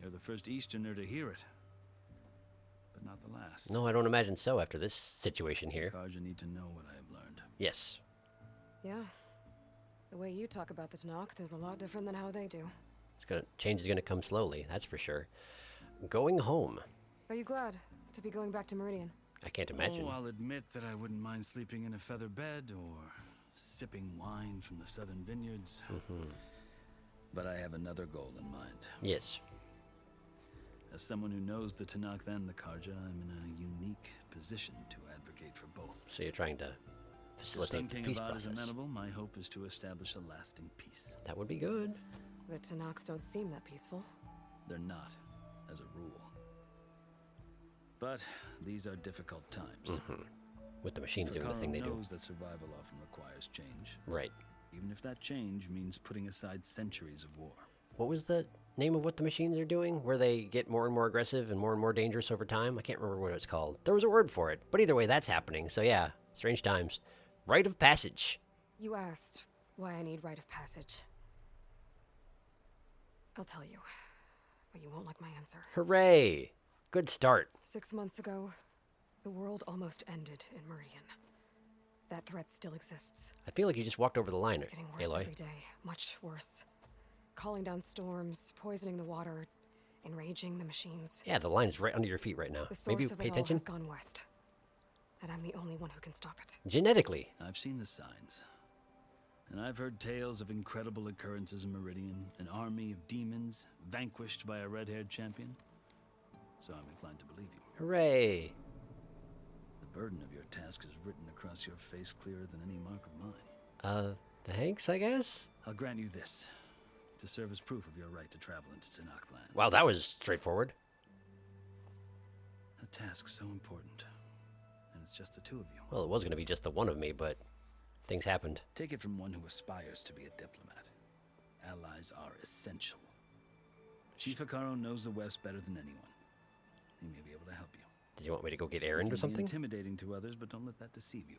[SPEAKER 11] You're the first Easterner to hear it, but not the last.
[SPEAKER 3] No, I don't imagine so after this situation here.
[SPEAKER 11] Karja need to know what I have learned.
[SPEAKER 3] Yes.
[SPEAKER 4] Yeah. The way you talk about the Tenakth is a lot different than how they do.
[SPEAKER 3] Change is gonna come slowly, that's for sure. Going home.
[SPEAKER 4] Are you glad to be going back to Meridian?
[SPEAKER 3] I can't imagine.
[SPEAKER 11] Oh, I'll admit that I wouldn't mind sleeping in a feather bed or sipping wine from the southern vineyards. But I have another goal in mind.
[SPEAKER 3] Yes.
[SPEAKER 11] As someone who knows the Tanakh and the Karja, I'm in a unique position to advocate for both.
[SPEAKER 3] So you're trying to
[SPEAKER 11] If
[SPEAKER 3] facilitate
[SPEAKER 11] Sun
[SPEAKER 3] the
[SPEAKER 11] King
[SPEAKER 3] peace
[SPEAKER 11] Avad is
[SPEAKER 3] process.
[SPEAKER 11] amenable, my hope is to establish a lasting peace.
[SPEAKER 3] That would be good.
[SPEAKER 4] The Tanakh don't seem that peaceful.
[SPEAKER 11] They're not, as a rule. But these are difficult times.
[SPEAKER 3] With the machines doing the thing they do.
[SPEAKER 11] knows that survival often requires change.
[SPEAKER 3] Right.
[SPEAKER 11] Even if that change means putting aside centuries of war.
[SPEAKER 3] What was the name of what the machines are doing? Where they get more and more aggressive and more dangerous over time? I can't remember what it's called. There was a word for it. But either way, that's happening. So yeah, strange times. Rite of passage.
[SPEAKER 4] You asked why I need rite of passage. I'll tell you, but you won't like my answer.
[SPEAKER 3] Hooray! Good start.
[SPEAKER 4] 6 months ago, the world almost ended in Meridian. That threat still exists.
[SPEAKER 3] I feel like you just walked over the line,
[SPEAKER 4] It's getting worse
[SPEAKER 3] Aloy.
[SPEAKER 4] every day, much worse. Calling down storms, poisoning the water, enraging the machines.
[SPEAKER 3] Yeah, the line is right under your feet right now.
[SPEAKER 4] The source
[SPEAKER 3] Maybe
[SPEAKER 4] of
[SPEAKER 3] pay
[SPEAKER 4] it all
[SPEAKER 3] attention.
[SPEAKER 4] has gone west, and I'm the only one who can stop it.
[SPEAKER 3] Genetically.
[SPEAKER 11] I've seen the signs. And I've heard tales of incredible occurrences in Meridian, an army of demons vanquished by a red-haired champion. So I'm inclined to believe you.
[SPEAKER 3] Hooray!
[SPEAKER 11] The burden of your task is written across your face clearer than any mark of mine.
[SPEAKER 3] Thanks, I guess?
[SPEAKER 11] I'll grant you this, to serve as proof of your right to travel into Tanakh lands.
[SPEAKER 3] Wow, that was straightforward.
[SPEAKER 11] A task so important, and it's just the two of you.
[SPEAKER 3] Well, it was going to be just the one of me, but things happened.
[SPEAKER 11] Take it from one who aspires to be a diplomat. Allies are essential. Chief Hikaru knows the West better than anyone. He may be able to help you.
[SPEAKER 3] Did you want me to go get Aaron
[SPEAKER 11] He
[SPEAKER 3] or
[SPEAKER 11] can be
[SPEAKER 3] something?
[SPEAKER 11] intimidating to others, but don't let that deceive you.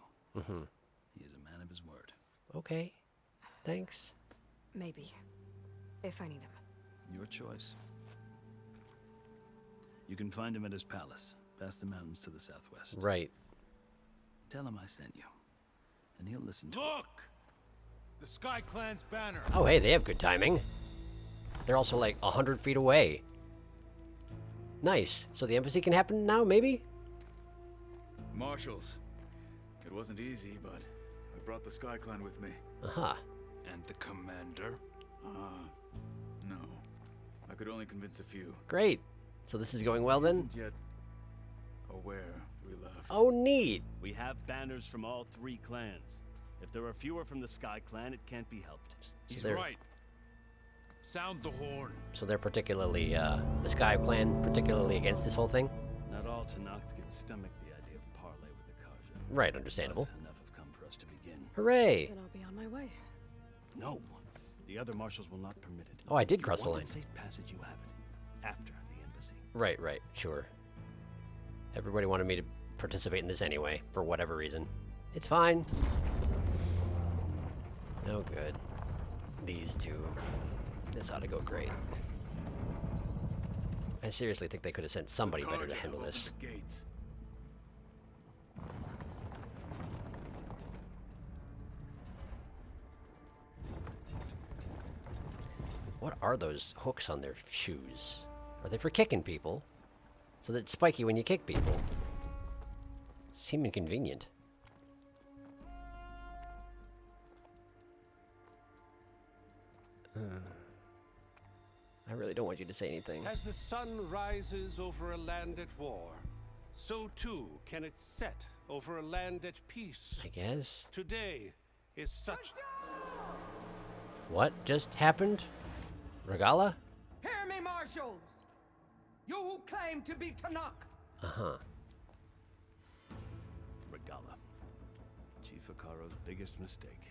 [SPEAKER 11] He is a man of his word.
[SPEAKER 3] Okay. Thanks.
[SPEAKER 4] Maybe. If I need him.
[SPEAKER 11] Your choice. You can find him at his palace, past the mountains to the southwest.
[SPEAKER 3] Right.
[SPEAKER 11] Tell him I sent you, and he'll listen to
[SPEAKER 9] Look! The Sky Clan's banner.
[SPEAKER 3] Oh, hey, they have good timing. They're also like 100 feet away. Nice. So the embassy can happen now, maybe?
[SPEAKER 12] Marshals. It wasn't easy, but I brought the Sky Clan with me.
[SPEAKER 3] Uh-huh.
[SPEAKER 9] And the commander?
[SPEAKER 12] No. I could only convince a few.
[SPEAKER 3] Great. So this is going well then?
[SPEAKER 12] Isn't yet aware we left.
[SPEAKER 3] Oh, neat.
[SPEAKER 13] We have banners from all three clans. If there are fewer from the Sky Clan, it can't be helped.
[SPEAKER 9] He's right. Sound the horn.
[SPEAKER 3] So they're particularly, the Sky Clan, particularly against this whole thing?
[SPEAKER 11] Not all Tanakh can stomach the idea of parley with the Karja.
[SPEAKER 3] Right, understandable.
[SPEAKER 11] But enough have come for us to begin.
[SPEAKER 3] Hooray!
[SPEAKER 4] Then I'll be on my way.
[SPEAKER 13] No. The other marshals will not permit it.
[SPEAKER 3] Oh, I did
[SPEAKER 13] If you
[SPEAKER 3] cross the
[SPEAKER 13] wanted
[SPEAKER 3] line.
[SPEAKER 13] Safe passage, you have it. After the embassy.
[SPEAKER 3] Right, sure. Everybody wanted me to participate in this anyway, for whatever reason. It's fine. Oh, good. These two. This ought to go great. I seriously think they could have sent somebody better to handle this.
[SPEAKER 12] The gates.
[SPEAKER 3] What are those hooks on their shoes? Are they for kicking people? So that it's spiky when you kick people. Seem inconvenient. I really don't want you to say anything.
[SPEAKER 7] As the sun rises over a land at war, so too can it set over a land at peace.
[SPEAKER 3] I guess.
[SPEAKER 7] Today is such...
[SPEAKER 3] What just happened? Regala?
[SPEAKER 14] Hear me, marshals! You who claim to be Tanakh!
[SPEAKER 3] Uh-huh.
[SPEAKER 11] Regala. Chief Hikaru's biggest mistake.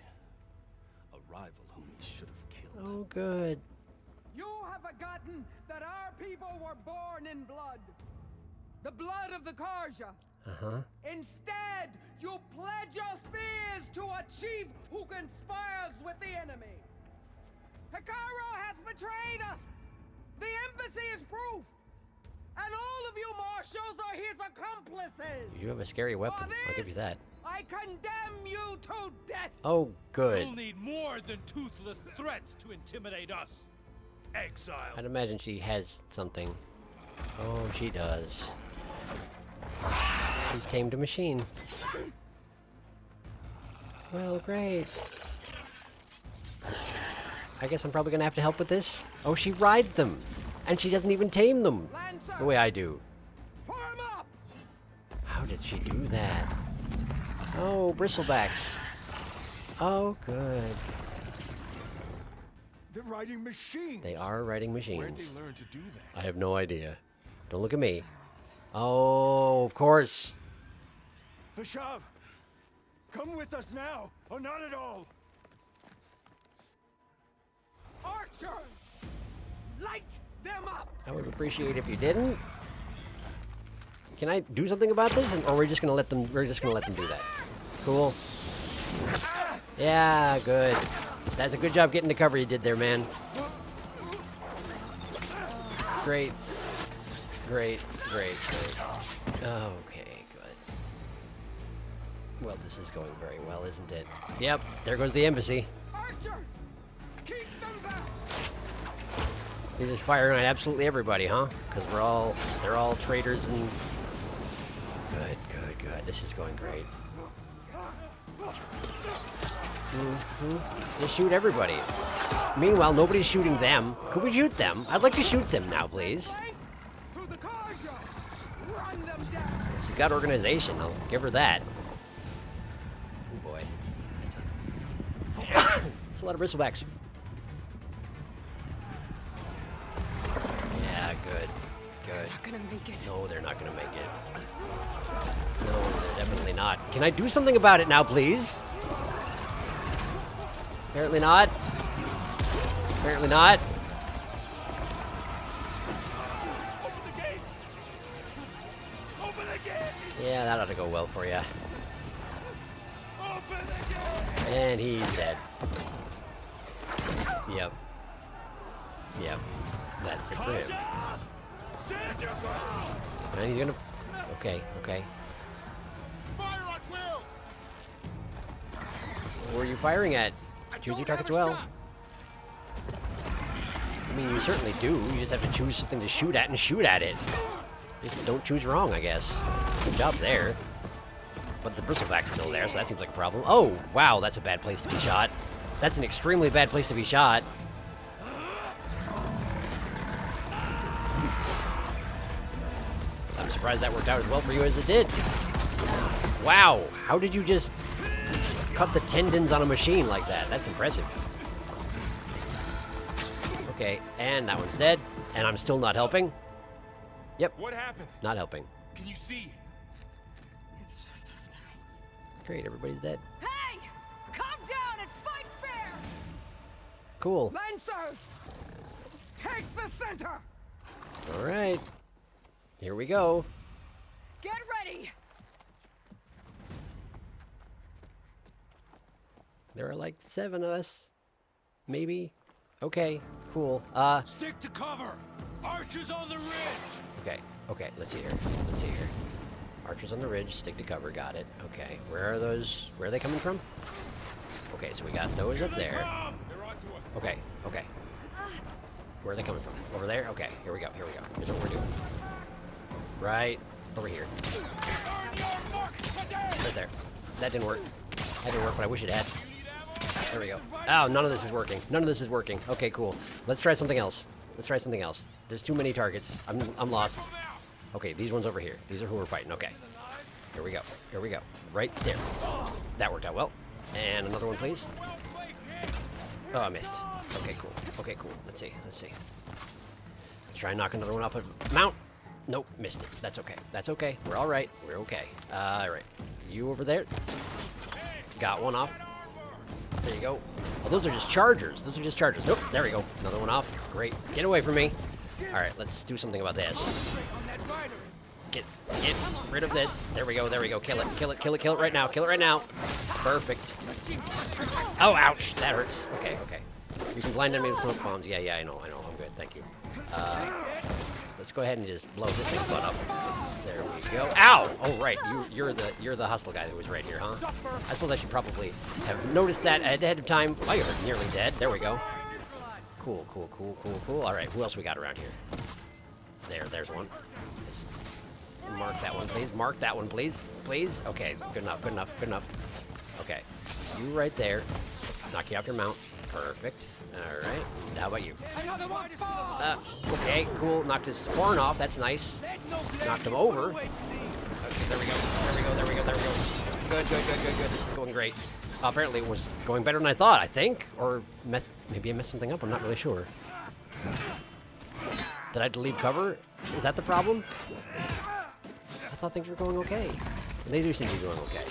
[SPEAKER 11] A rival whom he should have killed.
[SPEAKER 3] Oh, good.
[SPEAKER 14] You have forgotten that our people were born in blood. The blood of the Karja.
[SPEAKER 3] Uh-huh.
[SPEAKER 14] Instead, you pledge your spears to a chief who conspires with the enemy. Hikaru has betrayed us. The embassy is proof. And all of you marshals are his accomplices.
[SPEAKER 3] You have a scary weapon. I'll give you that.
[SPEAKER 14] I condemn you to death.
[SPEAKER 3] Oh, good.
[SPEAKER 9] You'll need more than toothless threats to intimidate us. Exile.
[SPEAKER 3] I'd imagine she has something. Oh, she does. He's tamed a machine. Well, great. I guess I'm probably gonna have to help with this. Oh, she rides them. And she doesn't even tame them. The way I do. How did she do that? Oh, bristlebacks. Oh, good.
[SPEAKER 6] They're riding machines.
[SPEAKER 3] They are riding machines.
[SPEAKER 9] Where'd they learn to do that?
[SPEAKER 3] I have no idea. Don't look at me. Oh, of course.
[SPEAKER 6] Vashav, come with us now, or not at all.
[SPEAKER 14] Archers! Light them up!
[SPEAKER 3] I would appreciate if you didn't. Can I do something about this, or are we just gonna let them? We're just gonna let them do that. Cool. Yeah, good. That's a good job getting the cover you did there, man. Great. Great, great, great. Okay, good. Well, this is going very well, isn't it? Yep, there goes the embassy.
[SPEAKER 14] Archers! Keep them back!
[SPEAKER 3] You're just firing at absolutely everybody, huh? Because they're all traitors and... Good, good, good. This is going great. Just shoot everybody. Meanwhile, nobody's shooting them. Could we shoot them? I'd like to shoot them now, please. She's got organization. I'll give her that. Oh boy. It's a lot of bristlebacks. Yeah, good. Good.
[SPEAKER 4] Not gonna make it.
[SPEAKER 3] No, they're not gonna make it. No, they're definitely not. Can I do something about it now, please? Apparently not. Apparently not.
[SPEAKER 6] Open the gates! Open the gates!
[SPEAKER 3] Yeah, that ought to go well for you.
[SPEAKER 6] Open the gates!
[SPEAKER 3] And he's dead. Yep. Yep. That's it for him.
[SPEAKER 6] Stand your ground!
[SPEAKER 3] And he's gonna... Okay, okay.
[SPEAKER 1] Fire at will!
[SPEAKER 3] Where are you firing at? Choose your targets well. I mean, you certainly do. You just have to choose something to shoot at and shoot at it. Just don't choose wrong, I guess. Good job there. But the bristleback's still there, so that seems like a problem. Oh, wow, that's a bad place to be shot. That's an extremely bad place to be shot. I'm surprised that worked out as well for you as it did. Wow, how did you just cut the tendons on a machine like that? That's impressive. Okay, and that one's dead, and I'm still not helping. Yep.
[SPEAKER 8] What happened?
[SPEAKER 3] Not helping.
[SPEAKER 8] Can you see?
[SPEAKER 4] It's just us now.
[SPEAKER 3] Great, everybody's dead.
[SPEAKER 14] Hey! Come down and fight fair!
[SPEAKER 3] Cool.
[SPEAKER 14] Lancers! Take the center!
[SPEAKER 3] All right. Here we go.
[SPEAKER 14] Get ready!
[SPEAKER 3] There are like 7 of us. Maybe. Okay, cool.
[SPEAKER 6] Stick to cover! Archers on the ridge!
[SPEAKER 3] Okay, okay, let's see here. Let's see here. Archers on the ridge, stick to cover, got it. Okay, where are those? Where are they coming from? Okay, so we got those up there. Okay, okay. Where are they coming from? Over there? Okay, here we go, here we go. Here's what we're doing. Right over here. Right there. That didn't work. That didn't work, but I wish it had. There we go. Oh, none of this is working. None of this is working. Okay, cool. Let's try something else. Let's try something else. There's too many targets. I'm lost. Okay, these ones over here. These are who we're fighting. Okay. Here we go. Here we go. Right there. That worked out well. And another one, please. Oh, I missed. Okay, cool. Okay, cool. Let's see. Let's see. Let's try and knock another one off of mount. Nope, missed it. That's okay. That's okay. We're all right. We're okay. All right. You over there. Got one off. There you go. Oh, those are just chargers. Those are just chargers. Nope. There we go. Another one off. Great. Get away from me. All right. Let's do something about this. Get rid of this. There we go. There we go. Kill it. Kill it. Kill it. Kill it right now. Kill it right now. Perfect. Oh, ouch. That hurts. Okay. Okay. You can blind enemies with smoke bombs. Yeah. Yeah. I know. I know. I'm good. Thank you. Let's go ahead and just blow this thing's butt up. There we go. Ow! Oh right, you're the hostile guy that was right here, huh? I suppose I should probably have noticed that ahead of time. Oh, you're nearly dead. There we go. Cool, cool, cool, cool, cool. All right, who else we got around here? There's one. Mark that one, please. Mark that one, please. Please. Okay, good enough, good enough, good enough. Okay, you right there. Knock you off your mount. Perfect. All right. How about you? Okay, cool. Knocked his horn off. That's nice. Knocked him over. Okay, there we go. There we go. There we go. There we go. Good, good, good, good, good. This is going great. Apparently, it was going better than I thought. I think, or maybe I messed something up. I'm not really sure. Did I have to leave cover? Is that the problem? I thought things were going okay. They do seem to be going okay.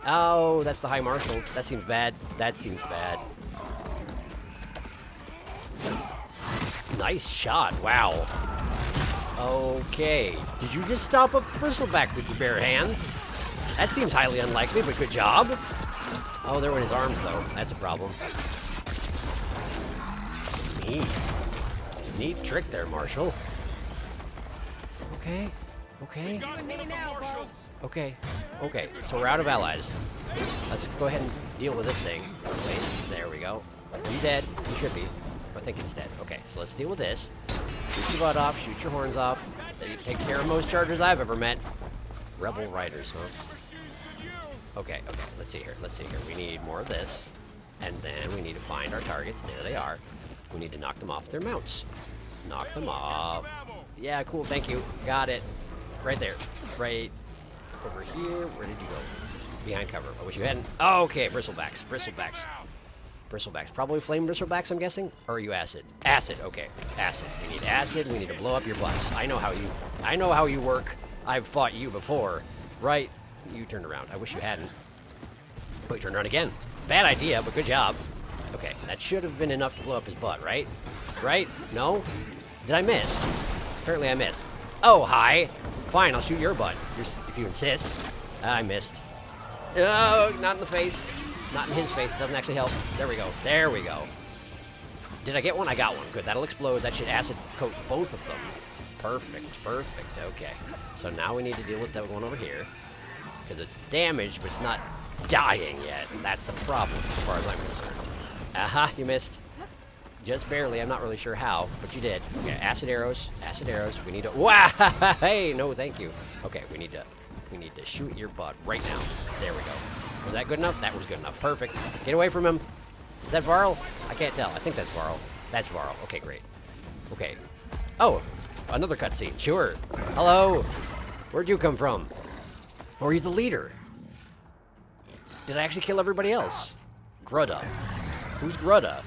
[SPEAKER 3] Oh, that's the High Marshal. That seems bad. That seems bad. Nice shot. Wow. Okay. Did you just stop a bristleback with your bare hands? That seems highly unlikely, but good job. Oh, there went his arms, though. That's a problem. Neat. Neat trick there, Marshal. Okay. Okay. Okay. Okay. So we're out of allies. Let's go ahead and deal with this thing. Please. There we go. You dead. You should be. I think it's dead. Okay, so let's deal with this. Shoot your butt off. Shoot your horns off. They take care of most chargers I've ever met. Rebel riders, huh? Okay, okay. Let's see here. Let's see here. We need more of this. And then we need to find our targets. There they are. We need to knock them off their mounts. Knock them off. Yeah, cool. Thank you. Got it. Right there. Right over here. Where did you go? Behind cover. I wish you hadn't. Oh, okay. Bristlebacks. Bristlebacks. Bristlebacks. Probably flame bristlebacks, I'm guessing? Or are you acid? Acid. Okay. Acid. We need acid. We need to blow up your butts. I know how you work. I've fought you before. Right? You turned around. I wish you hadn't. Oh, you turned around again. Bad idea, but good job. Okay. That should have been enough to blow up his butt, right? Right? No? Did I miss? Apparently I missed. Oh, hi. Fine, I'll shoot your butt if you insist. I missed. Oh, not in the face. Not in his face. It doesn't actually help. There we go. There we go. Did I get one? I got one. Good. That'll explode. That should acid coat both of them. Perfect. Perfect. Okay. So now we need to deal with that one over here. Because it's damaged, but it's not dying yet. And that's the problem, as far as I'm concerned. Aha, you missed. Just barely. I'm not really sure how, but you did. Okay, acid arrows. Acid arrows. We need to... Wow! Hey, no, thank you. Okay, we need to shoot your butt right now. There we go. Was that good enough? That was good enough. Perfect. Get away from him. Is that Varl? I can't tell. I think that's Varl. That's Varl. Okay, great. Okay. Oh, another cutscene. Sure. Hello. Where'd you come from? Or are you the leader? Did I actually kill everybody else? Grudda. Who's Grudda?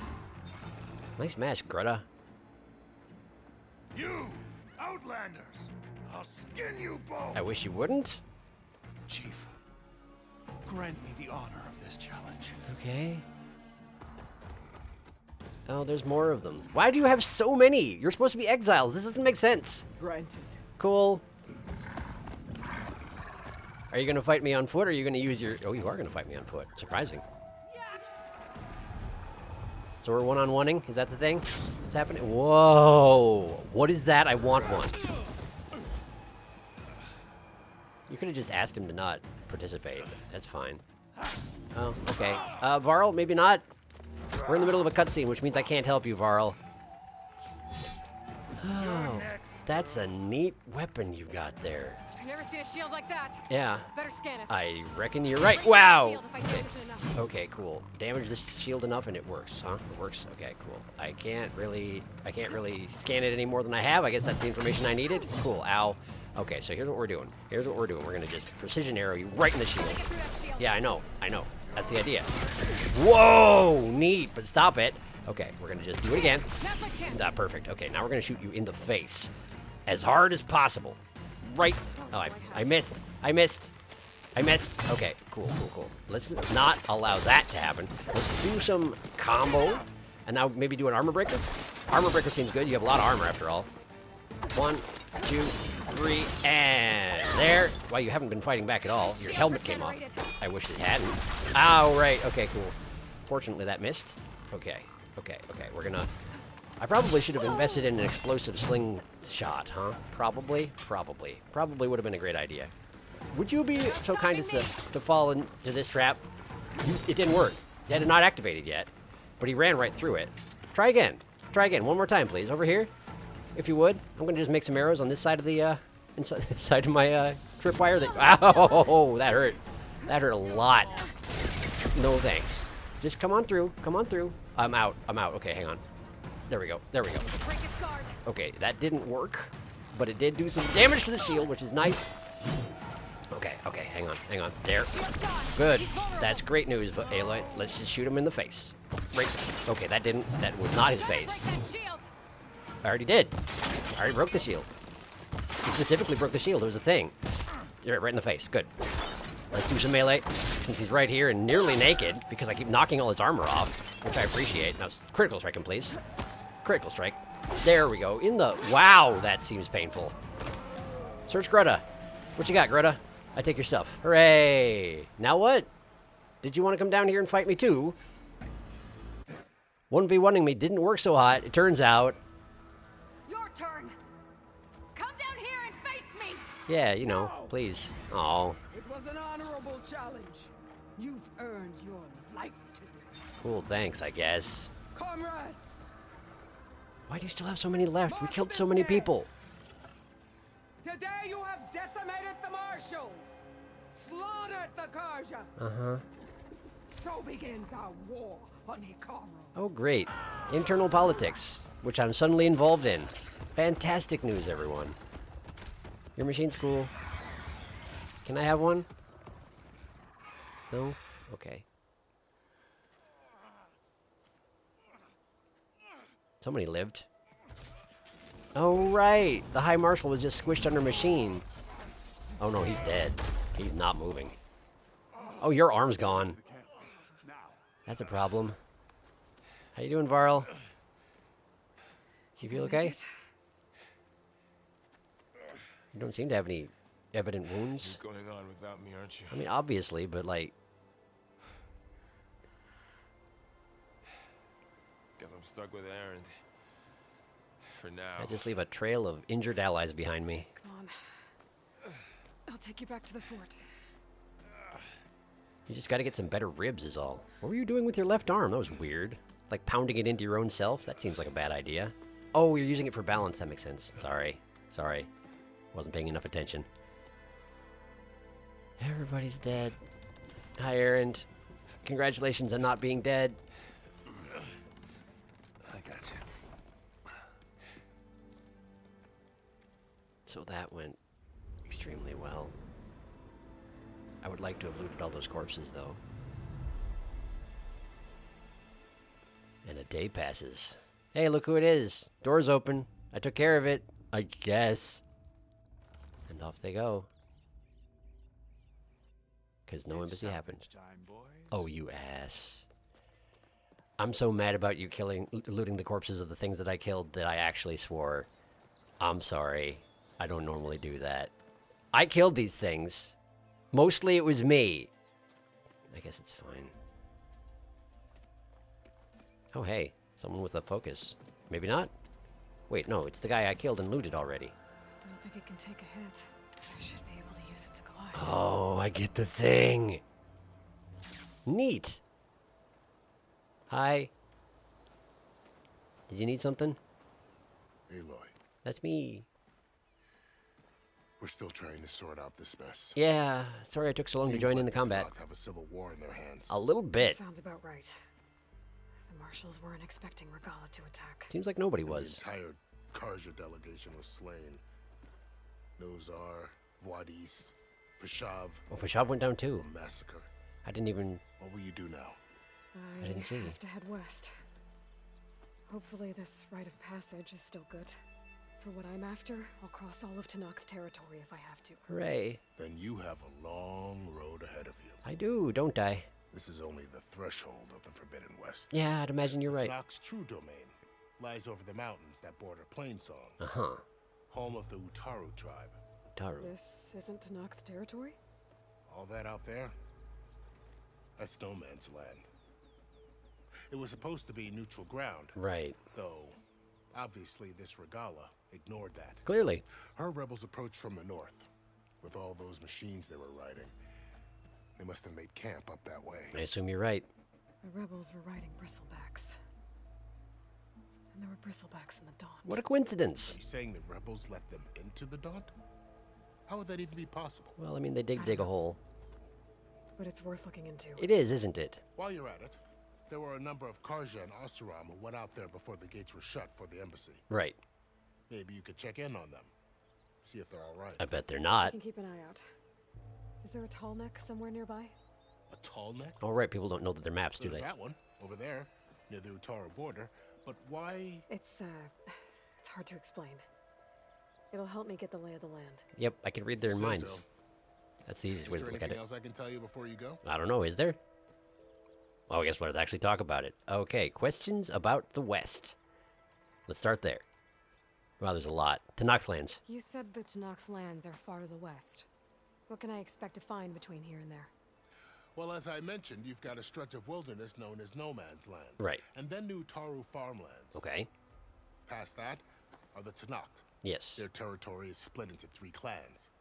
[SPEAKER 3] Nice mask, Grudda.
[SPEAKER 9] You, Outlanders! I'll skin you both!
[SPEAKER 3] I wish you wouldn't.
[SPEAKER 9] Chief, grant me the honor of this challenge.
[SPEAKER 3] Okay. Oh, there's more of them. Why do you have so many? You're supposed to be exiles. This doesn't make sense.
[SPEAKER 14] Granted.
[SPEAKER 3] Cool. Are you going to fight me on foot, or are you going to use your... Oh, you are going to fight me on foot. Surprising. So we're one-on-oneing? Is that the thing? What's happening? Whoa! What is that? I want one. You could have just asked him to not participate. That's fine. Oh, okay. Varl, maybe not. We're in the middle of a cutscene, which means I can't help you, Varl. Oh, that's a neat weapon you got there.
[SPEAKER 4] I've never seen a shield like that.
[SPEAKER 3] Yeah.
[SPEAKER 4] Better scan it.
[SPEAKER 3] I reckon you're right. Wow! Okay, cool. Damage this shield enough and it works, huh? It works? Okay, cool. I can't really scan it any more than I have. I guess that's the information I needed. Cool, ow. Okay, so here's what we're doing. Here's what we're doing. We're gonna just precision arrow you right in the shield. Yeah, I know. That's the idea. Whoa! Neat, but stop it. Okay, we're gonna just do it again. Perfect. Okay, now we're gonna shoot you in the face. As hard as possible. Right. Oh, I missed. I missed. Okay, cool. Let's not allow that to happen. Let's do some combo. And now maybe do an armor breaker. Armor breaker seems good. You have a lot of armor after all. 1, 2, 3, and there. Wow, you haven't been fighting back at all. Your helmet came off. I wish it hadn't. Oh, right. Okay, cool. Fortunately, that missed. Okay. We're gonna... I probably should have invested in an explosive slingshot, huh? Probably would have been a great idea. Would you be so kind as to fall into this trap? It didn't work. It had not activated yet, but he ran right through it. Try again. One more time, please. Over here, if you would. I'm gonna just make some arrows on this side of the inside of my tripwire. Ow, that hurt. That hurt a lot. No thanks. Just come on through. Come on through. I'm out. I'm out. Okay, hang on. There we go. There we go. Okay, that didn't work, but it did do some damage to the shield, which is nice. Okay, okay, hang on, hang on. There. Good. That's great news, Aloy. Let's just shoot him in the face. Right. Okay, that was not his face. I already did. I already broke the shield. He specifically broke the shield. It was a thing. You're right in the face. Good. Let's do some melee, since he's right here and nearly naked, because I keep knocking all his armor off, which I appreciate. Now, critical strike him, please. Critical strike. There we go. Wow, that seems painful. Search Greta. What you got, Greta? I take your stuff. Hooray! Now what? Did you want to come down here and fight me too? 1v1ing me didn't work so hot. It turns out.
[SPEAKER 4] Your turn. Come down here and face me.
[SPEAKER 3] Yeah, you know, please. Oh.
[SPEAKER 14] It was an honorable challenge. You've earned your life today.
[SPEAKER 3] Cool, thanks, I guess.
[SPEAKER 14] Comrades!
[SPEAKER 3] Why do you still have so many left? We killed so many people.
[SPEAKER 14] Today you have decimated the marshals, slaughtered the Karja.
[SPEAKER 3] Uh-huh.
[SPEAKER 14] So begins our war on Hikaru.
[SPEAKER 3] Oh, great. Internal politics, which I'm suddenly involved in. Fantastic news, everyone. Your machine's cool. Can I have one? No? Okay. Somebody lived. Oh, right. The High Marshal was just squished under machine. Oh, no, he's dead. He's not moving. Oh, your arm's gone. That's a problem. How you doing, Varl? You feel okay? You don't seem to have any evident wounds.
[SPEAKER 8] You're going on without me, aren't you?
[SPEAKER 3] I mean, obviously, but like...
[SPEAKER 8] Guess I'm stuck with Aaron. For now.
[SPEAKER 3] I just leave a trail of injured allies behind me.
[SPEAKER 4] Come on. I'll take you back to the fort.
[SPEAKER 3] You just gotta get some better ribs is all. What were you doing with your left arm? That was weird. Like pounding it into your own self? That seems like a bad idea. Oh, you're using it for balance. That makes sense. Sorry. Sorry. Wasn't paying enough attention. Everybody's dead. Hi, Aaron. Congratulations on not being dead.
[SPEAKER 5] I got you.
[SPEAKER 3] So that went extremely well. I would like to have looted all those corpses, though. And a day passes. Hey, look who it is. Door's open. I took care of it, I guess. And off they go. Because no embassy happened. Oh, you ass. I'm so mad about you looting the corpses of the things that I killed that I actually swore. I'm sorry. I don't normally do that. I killed these things. Mostly it was me. I guess it's fine. Oh, hey. Someone with a focus. Maybe not? Wait, no. It's the guy I killed and looted already.
[SPEAKER 4] Don't think it can take a hit. I should be able to use it to glide.
[SPEAKER 3] Oh, I get the thing. Neat. Hi. Did you need something?
[SPEAKER 1] Aloy.
[SPEAKER 3] That's me.
[SPEAKER 1] We're still trying to sort out this mess.
[SPEAKER 3] Yeah, sorry I took so long to join in the combat.
[SPEAKER 1] Have a civil war in their hands.
[SPEAKER 3] A little bit.
[SPEAKER 4] Sounds about right. The marshals weren't expecting Regala to attack.
[SPEAKER 3] Seems like nobody was.
[SPEAKER 1] The entire Karja delegation was slain. Nozar, Wadis, Fashav.
[SPEAKER 3] Oh, Fashav went down too.
[SPEAKER 1] A massacre.
[SPEAKER 3] I didn't even...
[SPEAKER 1] What will you do now?
[SPEAKER 3] I didn't see.
[SPEAKER 4] I have to head west. Hopefully this rite of passage is still good. For what I'm after, I'll cross all of Tanakh territory if I have to.
[SPEAKER 3] Hooray.
[SPEAKER 1] Then you have a long road ahead of you.
[SPEAKER 3] I do, don't I?
[SPEAKER 1] This is only the threshold of the Forbidden West.
[SPEAKER 3] Yeah, I'd imagine you're right.
[SPEAKER 1] Tanakh's true domain lies over the mountains that border Plainsong.
[SPEAKER 3] Uh-huh.
[SPEAKER 1] Home of the Utaru tribe.
[SPEAKER 3] Utaru.
[SPEAKER 4] This isn't Tanakh territory?
[SPEAKER 1] All that out there? That's no man's land. It was supposed to be neutral ground.
[SPEAKER 3] Right.
[SPEAKER 1] Though, obviously this Regala ignored that.
[SPEAKER 3] Clearly.
[SPEAKER 1] Her rebels approached from the north. With all those machines they were riding. They must have made camp up that way.
[SPEAKER 3] I assume you're right.
[SPEAKER 4] The rebels were riding bristlebacks. And there were bristlebacks in the Daunt.
[SPEAKER 3] What a coincidence.
[SPEAKER 1] Are you saying the rebels let them into the Daunt? How would that even be possible?
[SPEAKER 3] Well, I mean, they dig a hole.
[SPEAKER 4] But it's worth looking into.
[SPEAKER 3] It is, isn't it?
[SPEAKER 1] While you're at it, there were a number of Karja and Oseram who went out there before the gates were shut for the embassy.
[SPEAKER 3] Right.
[SPEAKER 1] Maybe you could check in on them. See if they're all right.
[SPEAKER 3] I bet they're not.
[SPEAKER 4] I can keep an eye out. Is there a tall neck somewhere nearby?
[SPEAKER 1] A tall neck?
[SPEAKER 3] Oh, right. People don't know that they're maps, do
[SPEAKER 1] There's
[SPEAKER 3] they?
[SPEAKER 1] that one, over there, near the Utaru border. But why?
[SPEAKER 4] It's hard to explain. It'll help me get the lay of the land.
[SPEAKER 3] Yep, I can read their
[SPEAKER 1] Say
[SPEAKER 3] minds.
[SPEAKER 1] so.
[SPEAKER 3] That's the easiest way
[SPEAKER 1] Is
[SPEAKER 3] to
[SPEAKER 1] there
[SPEAKER 3] look at
[SPEAKER 1] anything
[SPEAKER 3] it.
[SPEAKER 1] else I can tell you before you go?
[SPEAKER 3] I don't know, is there? Oh, I guess let's actually talk about it. Okay, questions about the West. Let's start there. Wow, there's a lot. Tanakh lands.
[SPEAKER 4] You said the Tanakh lands are far to the west. What can I expect to find between here and there?
[SPEAKER 1] Well, as I mentioned, you've got a stretch of wilderness known as No Man's Land.
[SPEAKER 3] Right.
[SPEAKER 1] And then new Utaru farmlands.
[SPEAKER 3] Okay.
[SPEAKER 1] Past that are the Tanakh.
[SPEAKER 3] Yes.
[SPEAKER 1] Their territory is split into 3 clans.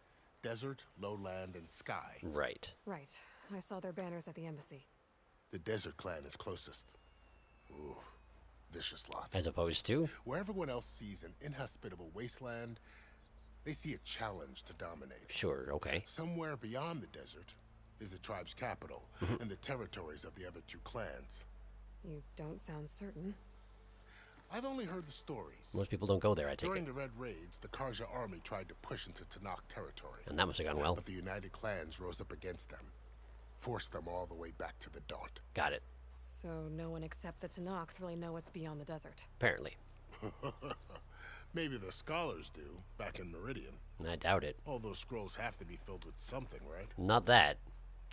[SPEAKER 1] Desert, Lowland, and Sky.
[SPEAKER 3] Right.
[SPEAKER 4] Right. I saw their banners at the embassy.
[SPEAKER 1] The Desert clan is closest. Ooh, vicious lot.
[SPEAKER 3] As opposed to?
[SPEAKER 1] Where everyone else sees an inhospitable wasteland, they see a challenge to dominate.
[SPEAKER 3] Sure, okay.
[SPEAKER 1] Somewhere beyond the desert is the tribe's capital and the territories of the other 2 clans.
[SPEAKER 4] You don't sound certain.
[SPEAKER 1] I've only heard the stories.
[SPEAKER 3] Most people don't go there, I take
[SPEAKER 1] During
[SPEAKER 3] it.
[SPEAKER 1] the Red Raids, the Karja army tried to push into Tanakh territory.
[SPEAKER 3] And that must have gone well.
[SPEAKER 1] But the United Clans rose up against them, forced them all the way back to the Daunt.
[SPEAKER 3] Got it.
[SPEAKER 4] So no one except the Tanakh really know what's beyond the desert.
[SPEAKER 3] Apparently.
[SPEAKER 1] Maybe the scholars do, back in Meridian.
[SPEAKER 3] I doubt it.
[SPEAKER 1] All those scrolls have to be filled with something, right?
[SPEAKER 3] Not that.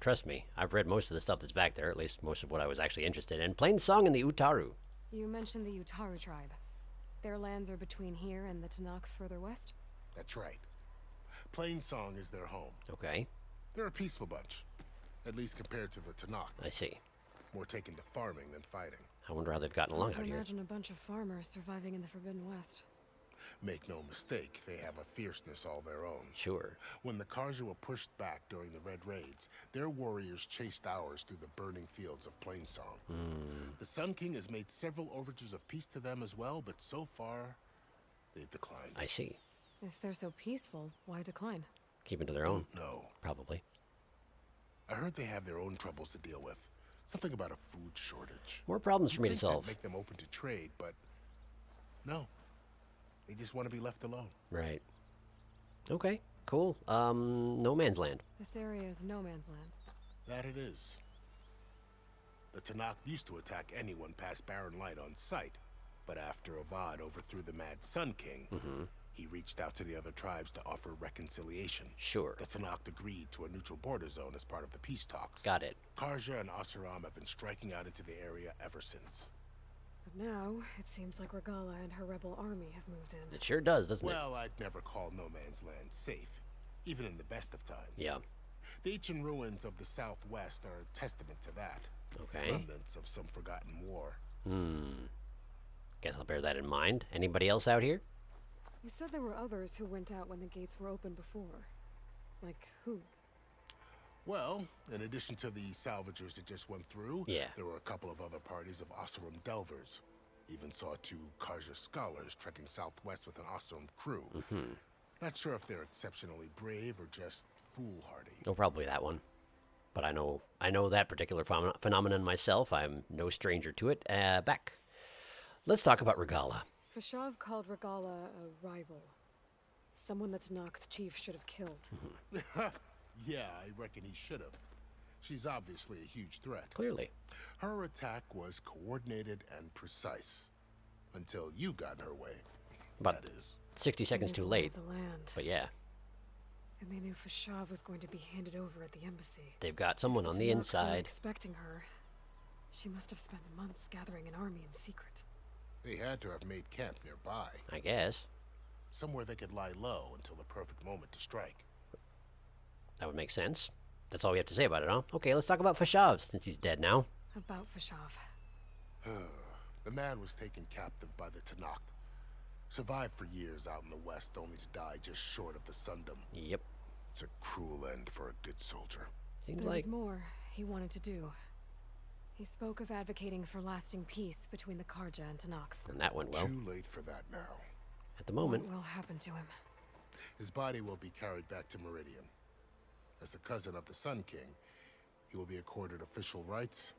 [SPEAKER 3] Trust me, I've read most of the stuff that's back there, at least most of what I was actually interested in. Plain Song and the Utaru.
[SPEAKER 4] You mentioned the Utaru tribe. Their lands are between here and the Tanakh further west?
[SPEAKER 1] That's right. Plain Song is their home.
[SPEAKER 3] Okay.
[SPEAKER 1] They're a peaceful bunch, at least compared to the Tanakh.
[SPEAKER 3] I see.
[SPEAKER 1] More taken to farming than fighting.
[SPEAKER 3] I wonder how they've gotten along
[SPEAKER 4] Hard
[SPEAKER 3] out
[SPEAKER 4] to
[SPEAKER 3] here.
[SPEAKER 4] imagine a bunch of farmers surviving in the Forbidden West.
[SPEAKER 1] Make no mistake, they have a fierceness all their own.
[SPEAKER 3] Sure.
[SPEAKER 1] When the Karja were pushed back during the Red Raids, their warriors chased ours through the burning fields of Plainsong. The Sun King has made several overtures of peace to them as well, but so far, they've declined.
[SPEAKER 3] I see.
[SPEAKER 4] If they're so peaceful, why decline?
[SPEAKER 3] Keeping to their own.
[SPEAKER 1] No.
[SPEAKER 3] Probably.
[SPEAKER 1] I heard they have their own troubles to deal with. Something about a food shortage.
[SPEAKER 3] More problems for me to
[SPEAKER 1] You'd think
[SPEAKER 3] solve.
[SPEAKER 1] that'd make them open to trade, but no. They just want to be left alone.
[SPEAKER 3] Right. Okay, cool. No Man's Land.
[SPEAKER 4] This area is no man's land.
[SPEAKER 1] That it is. The Tanakh used to attack anyone past Barren Light on sight, but after Avad overthrew the Mad Sun King, he reached out to the other tribes to offer reconciliation.
[SPEAKER 3] Sure.
[SPEAKER 1] The Tanakh agreed to a neutral border zone as part of the peace talks.
[SPEAKER 3] Got it.
[SPEAKER 1] Karja and Oseram have been striking out into the area ever since.
[SPEAKER 4] But now, it seems like Regala and her rebel army have moved in.
[SPEAKER 3] It sure does, doesn't it?
[SPEAKER 1] Well, I'd never call No Man's Land safe, even in the best of times.
[SPEAKER 3] Yeah.
[SPEAKER 1] The ancient ruins of the Southwest are a testament to that.
[SPEAKER 3] Okay.
[SPEAKER 1] Remnants of some forgotten war.
[SPEAKER 3] Guess I'll bear that in mind. Anybody else out here?
[SPEAKER 4] You said there were others who went out when the gates were open before. Like who?
[SPEAKER 1] Well, in addition to the salvagers that just went through,
[SPEAKER 3] Yeah.
[SPEAKER 1] there were a couple of other parties of Oseram Delvers. Even saw 2 Karja scholars trekking southwest with an Oseram crew. Not sure if they're exceptionally brave or just foolhardy.
[SPEAKER 3] Oh, probably that one. But I know that particular phenomenon myself. I'm no stranger to it. Back. Let's talk about Regala.
[SPEAKER 4] Fashav called Regala a rival. Someone that Tanakh chief should have killed.
[SPEAKER 1] Yeah, I reckon he should have. She's obviously a huge threat.
[SPEAKER 3] Clearly.
[SPEAKER 1] Her attack was coordinated and precise. Until you got in her way.
[SPEAKER 3] About
[SPEAKER 1] that is.
[SPEAKER 3] 60 seconds
[SPEAKER 4] They
[SPEAKER 3] too
[SPEAKER 4] knew
[SPEAKER 3] late.
[SPEAKER 4] the land.
[SPEAKER 3] But yeah,
[SPEAKER 4] And they knew Fashav was going to be handed over at the embassy.
[SPEAKER 3] they've got someone on the
[SPEAKER 4] Tanakh weren't
[SPEAKER 3] inside.
[SPEAKER 4] expecting her. She must have spent months gathering an army in secret.
[SPEAKER 1] They had to have made camp nearby.
[SPEAKER 3] I guess.
[SPEAKER 1] Somewhere they could lie low until the perfect moment to strike.
[SPEAKER 3] That would make sense. That's all we have to say about it, huh? Okay, let's talk about Fashav, since he's dead now.
[SPEAKER 4] About Fashav.
[SPEAKER 1] The man was taken captive by the Tanakh. Survived for years out in the west, only to die just short of the Sundom.
[SPEAKER 3] Yep.
[SPEAKER 1] It's a cruel end for a good soldier.
[SPEAKER 3] Seems
[SPEAKER 4] There
[SPEAKER 3] like...
[SPEAKER 4] was more he wanted to do. He spoke of advocating for lasting peace between the Karja and Tanakh.
[SPEAKER 3] And that went well.
[SPEAKER 1] Too late for that now.
[SPEAKER 3] At the moment.
[SPEAKER 4] What will happen to him?
[SPEAKER 1] His body will be carried back to Meridian. As a cousin of the Sun King, he will be accorded official rights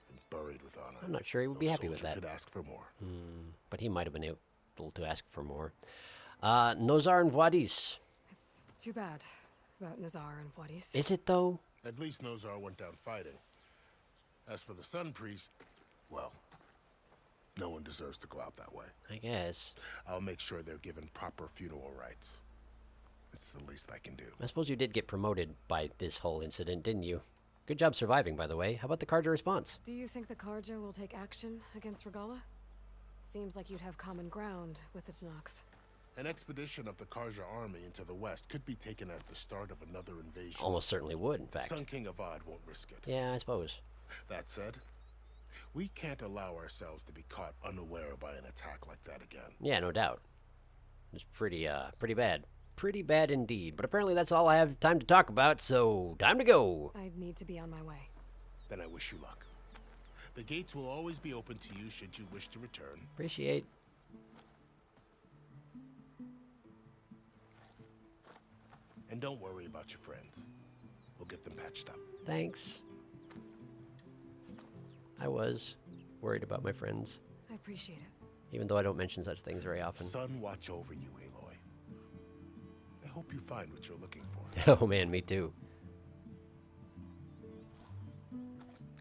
[SPEAKER 1] and buried with honor.
[SPEAKER 3] I'm not sure he would be happy with
[SPEAKER 1] soldier
[SPEAKER 3] that.
[SPEAKER 1] Could ask for more.
[SPEAKER 3] But he might have been able to ask for more. Nozar and Vadis.
[SPEAKER 4] It's too bad about Nazar and Vadis.
[SPEAKER 3] Is it, though?
[SPEAKER 1] At least Nozar went down fighting. As for the Sun Priest, well, no one deserves to go out that way.
[SPEAKER 3] I guess.
[SPEAKER 1] I'll make sure they're given proper funeral rites. It's the least I can do.
[SPEAKER 3] I suppose you did get promoted by this whole incident, didn't you? Good job surviving, by the way. How about the Karja response?
[SPEAKER 4] Do you think the Karja will take action against Regala? Seems like you'd have common ground with the Tenakth.
[SPEAKER 1] An expedition of the Karja army into the west could be taken as the start of another invasion.
[SPEAKER 3] Almost certainly would, in fact.
[SPEAKER 1] Sun King Avad won't risk it.
[SPEAKER 3] Yeah, I suppose.
[SPEAKER 1] That said, we can't allow ourselves to be caught unaware by an attack like that again.
[SPEAKER 3] Yeah, no doubt. It's pretty bad. Pretty bad indeed. But apparently that's all I have time to talk about, so time to go.
[SPEAKER 4] I need to be on my way.
[SPEAKER 1] Then I wish you luck. The gates will always be open to you should you wish to return.
[SPEAKER 3] Appreciate.
[SPEAKER 1] And don't worry about your friends. We'll get them patched up.
[SPEAKER 3] Thanks. I was worried about my friends.
[SPEAKER 4] I appreciate it.
[SPEAKER 3] Even though I don't mention such things very often.
[SPEAKER 1] Sun watch over you, Aloy. I hope you find what you're looking for.
[SPEAKER 3] Oh man, me too.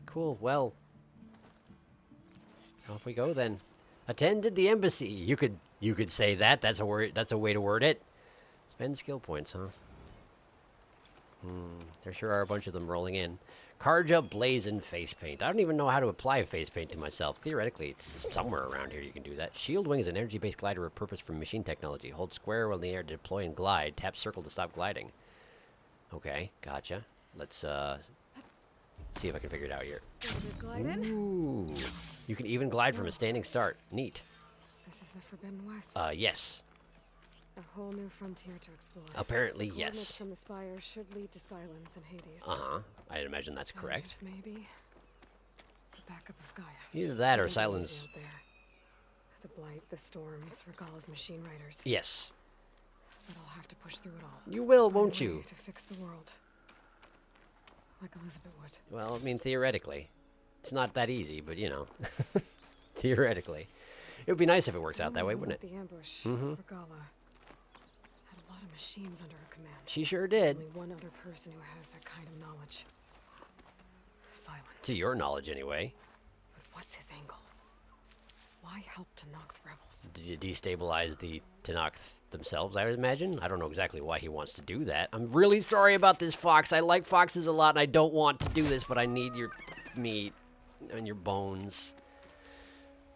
[SPEAKER 3] Cool, well. Off we go then. Attended the embassy. You could say that. That's a way to word it. Spend skill points, huh? There sure are a bunch of them rolling in. Karja Blazing Face Paint. I don't even know how to apply face paint to myself. Theoretically, it's somewhere around here you can do that. Shield Wing is an energy-based glider repurposed from machine technology. Hold square while in the air to deploy and glide. Tap circle to stop gliding. Okay, gotcha. Let's see if I can figure it out here. Ooh. You can even glide from a standing start. Neat.
[SPEAKER 4] This is the Forbidden West.
[SPEAKER 3] Yes.
[SPEAKER 4] A whole new frontier to explore.
[SPEAKER 3] Apparently,
[SPEAKER 4] Coordinates
[SPEAKER 3] yes.
[SPEAKER 4] from the spire should lead to silence in Hades.
[SPEAKER 3] I'd imagine that's correct.
[SPEAKER 4] Just maybe the backup of Gaia.
[SPEAKER 3] Either that or
[SPEAKER 4] Maybe
[SPEAKER 3] silence.
[SPEAKER 4] out there. The blight, the storms, Regala's machine riders.
[SPEAKER 3] Yes.
[SPEAKER 4] But I'll have to push through it all.
[SPEAKER 3] You will,
[SPEAKER 4] Find a
[SPEAKER 3] won't
[SPEAKER 4] way
[SPEAKER 3] you?
[SPEAKER 4] To fix the world. Like Elizabeth would.
[SPEAKER 3] Well, I mean, theoretically. It's not that easy, but you know. Theoretically. It would be nice if it works out that way, wouldn't it?
[SPEAKER 4] The ambush. Regala had a lot of machines under her command.
[SPEAKER 3] She sure did.
[SPEAKER 4] Only one other person who has that kind of knowledge. Silence.
[SPEAKER 3] To your knowledge, anyway.
[SPEAKER 4] But what's his angle? Why help Tenakth rebels?
[SPEAKER 3] Did you destabilize the Tenakth themselves, I would imagine? I don't know exactly why he wants to do that. I'm really sorry about this, Fox. I like foxes a lot, and I don't want to do this, but I need your meat and your bones.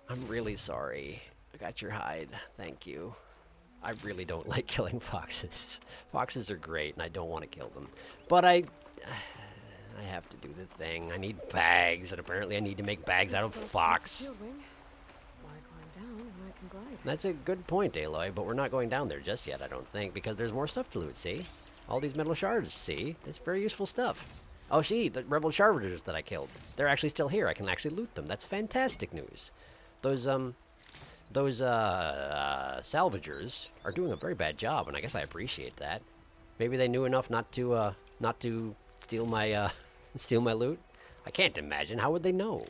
[SPEAKER 3] I'm really sorry. I got your hide. Thank you. I really don't like killing foxes. Foxes are great, and I don't want to kill them. But I have to do the thing. I need bags, and apparently I need to make bags out of fox.
[SPEAKER 4] Why climb down when I can glide?
[SPEAKER 3] That's a good point, Aloy, but we're not going down there just yet, I don't think, because there's more stuff to loot, see? All these metal shards, see? It's very useful stuff. Oh, see, the rebel chargers that I killed. They're actually still here. I can actually loot them. That's fantastic news. Those salvagers are doing a very bad job, and I guess I appreciate that. Maybe they knew enough not to steal my steal my loot. I can't imagine. How would they know?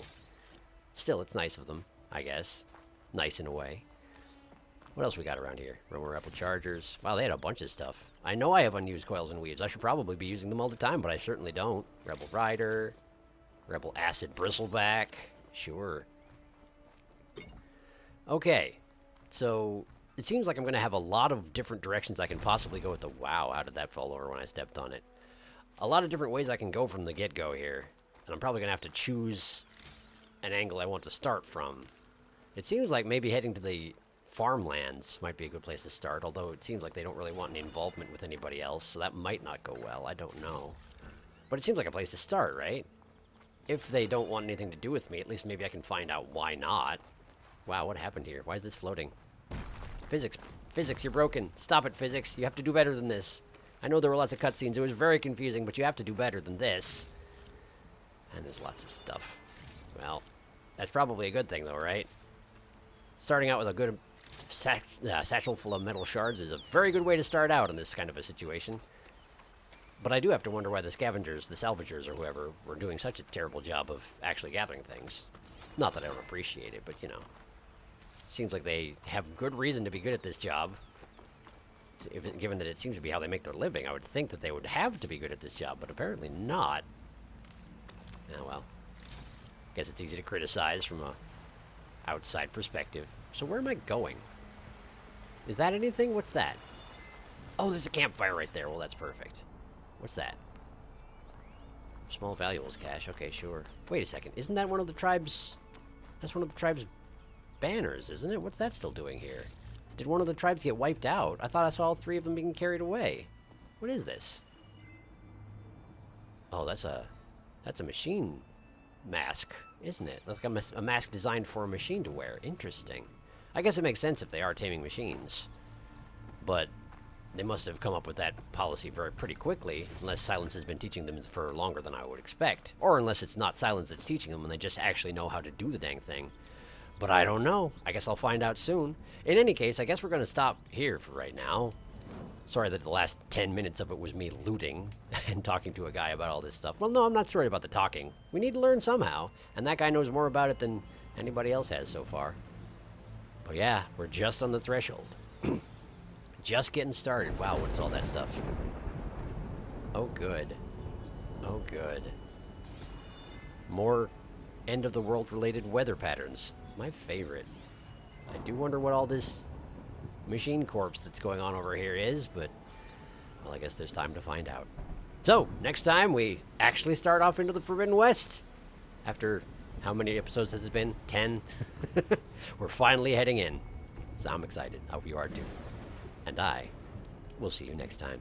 [SPEAKER 3] Still, it's nice of them, I guess. Nice in a way. What else we got around here? Rebel chargers. Wow, they had a bunch of stuff. I know I have unused coils and weaves. I should probably be using them all the time, but I certainly don't. Rebel rider. Rebel acid bristleback. Sure. Okay. So, it seems like I'm going to have a lot of different directions I can possibly go with the... Wow, how did that fall over when I stepped on it? A lot of different ways I can go from the get-go here. And I'm probably going to have to choose an angle I want to start from. It seems like maybe heading to the farmlands might be a good place to start, although it seems like they don't really want any involvement with anybody else, so that might not go well. I don't know. But it seems like a place to start, right? If they don't want anything to do with me, at least maybe I can find out why not. Wow, what happened here? Why is this floating? Physics. Physics, you're broken. Stop it, physics. You have to do better than this. I know there were lots of cutscenes. It was very confusing, but you have to do better than this. And there's lots of stuff. Well, that's probably a good thing, though, right? Starting out with a good satchel full of metal shards is a very good way to start out in this kind of a situation. But I do have to wonder why the scavengers, the salvagers, or whoever, were doing such a terrible job of actually gathering things. Not that I don't appreciate it, but, you know. Seems like they have good reason to be good at this job. Given that it seems to be how they make their living, I would think that they would have to be good at this job, but apparently not. Oh well. Guess it's easy to criticize from a outside perspective. So where am I going? Is that anything? What's that? Oh, there's a campfire right there. Well, that's perfect. What's that? Small valuables cache. Okay, sure. Wait a second. Isn't that one of the tribes... That's one of the tribes' banners, isn't it? What's that still doing here? Did one of the tribes get wiped out? I thought I saw all three of them being carried away. What is this? Oh, that's a machine mask, isn't it? That's like a mask designed for a machine to wear. Interesting. I guess it makes sense if they are taming machines. But they must have come up with that policy pretty quickly, unless Silence has been teaching them for longer than I would expect. Or unless it's not Silence that's teaching them and they just actually know how to do the dang thing. But I don't know. I guess I'll find out soon. In any case, I guess we're going to stop here for right now. Sorry that the last 10 minutes of it was me looting and talking to a guy about all this stuff. Well, no, I'm not sorry about the talking. We need to learn somehow, and that guy knows more about it than anybody else has so far. But yeah, we're just on the threshold. Just getting started. Wow, what is all that stuff? Oh, good. Oh, good. More end-of-the-world related weather patterns. My favorite. I do wonder what all this machine corpse that's going on over here is, but, well, I guess there's time to find out. So, next time we actually start off into the Forbidden West. After how many episodes has it been? 10? We're finally heading in. So I'm excited. I hope you are too. And I will see you next time.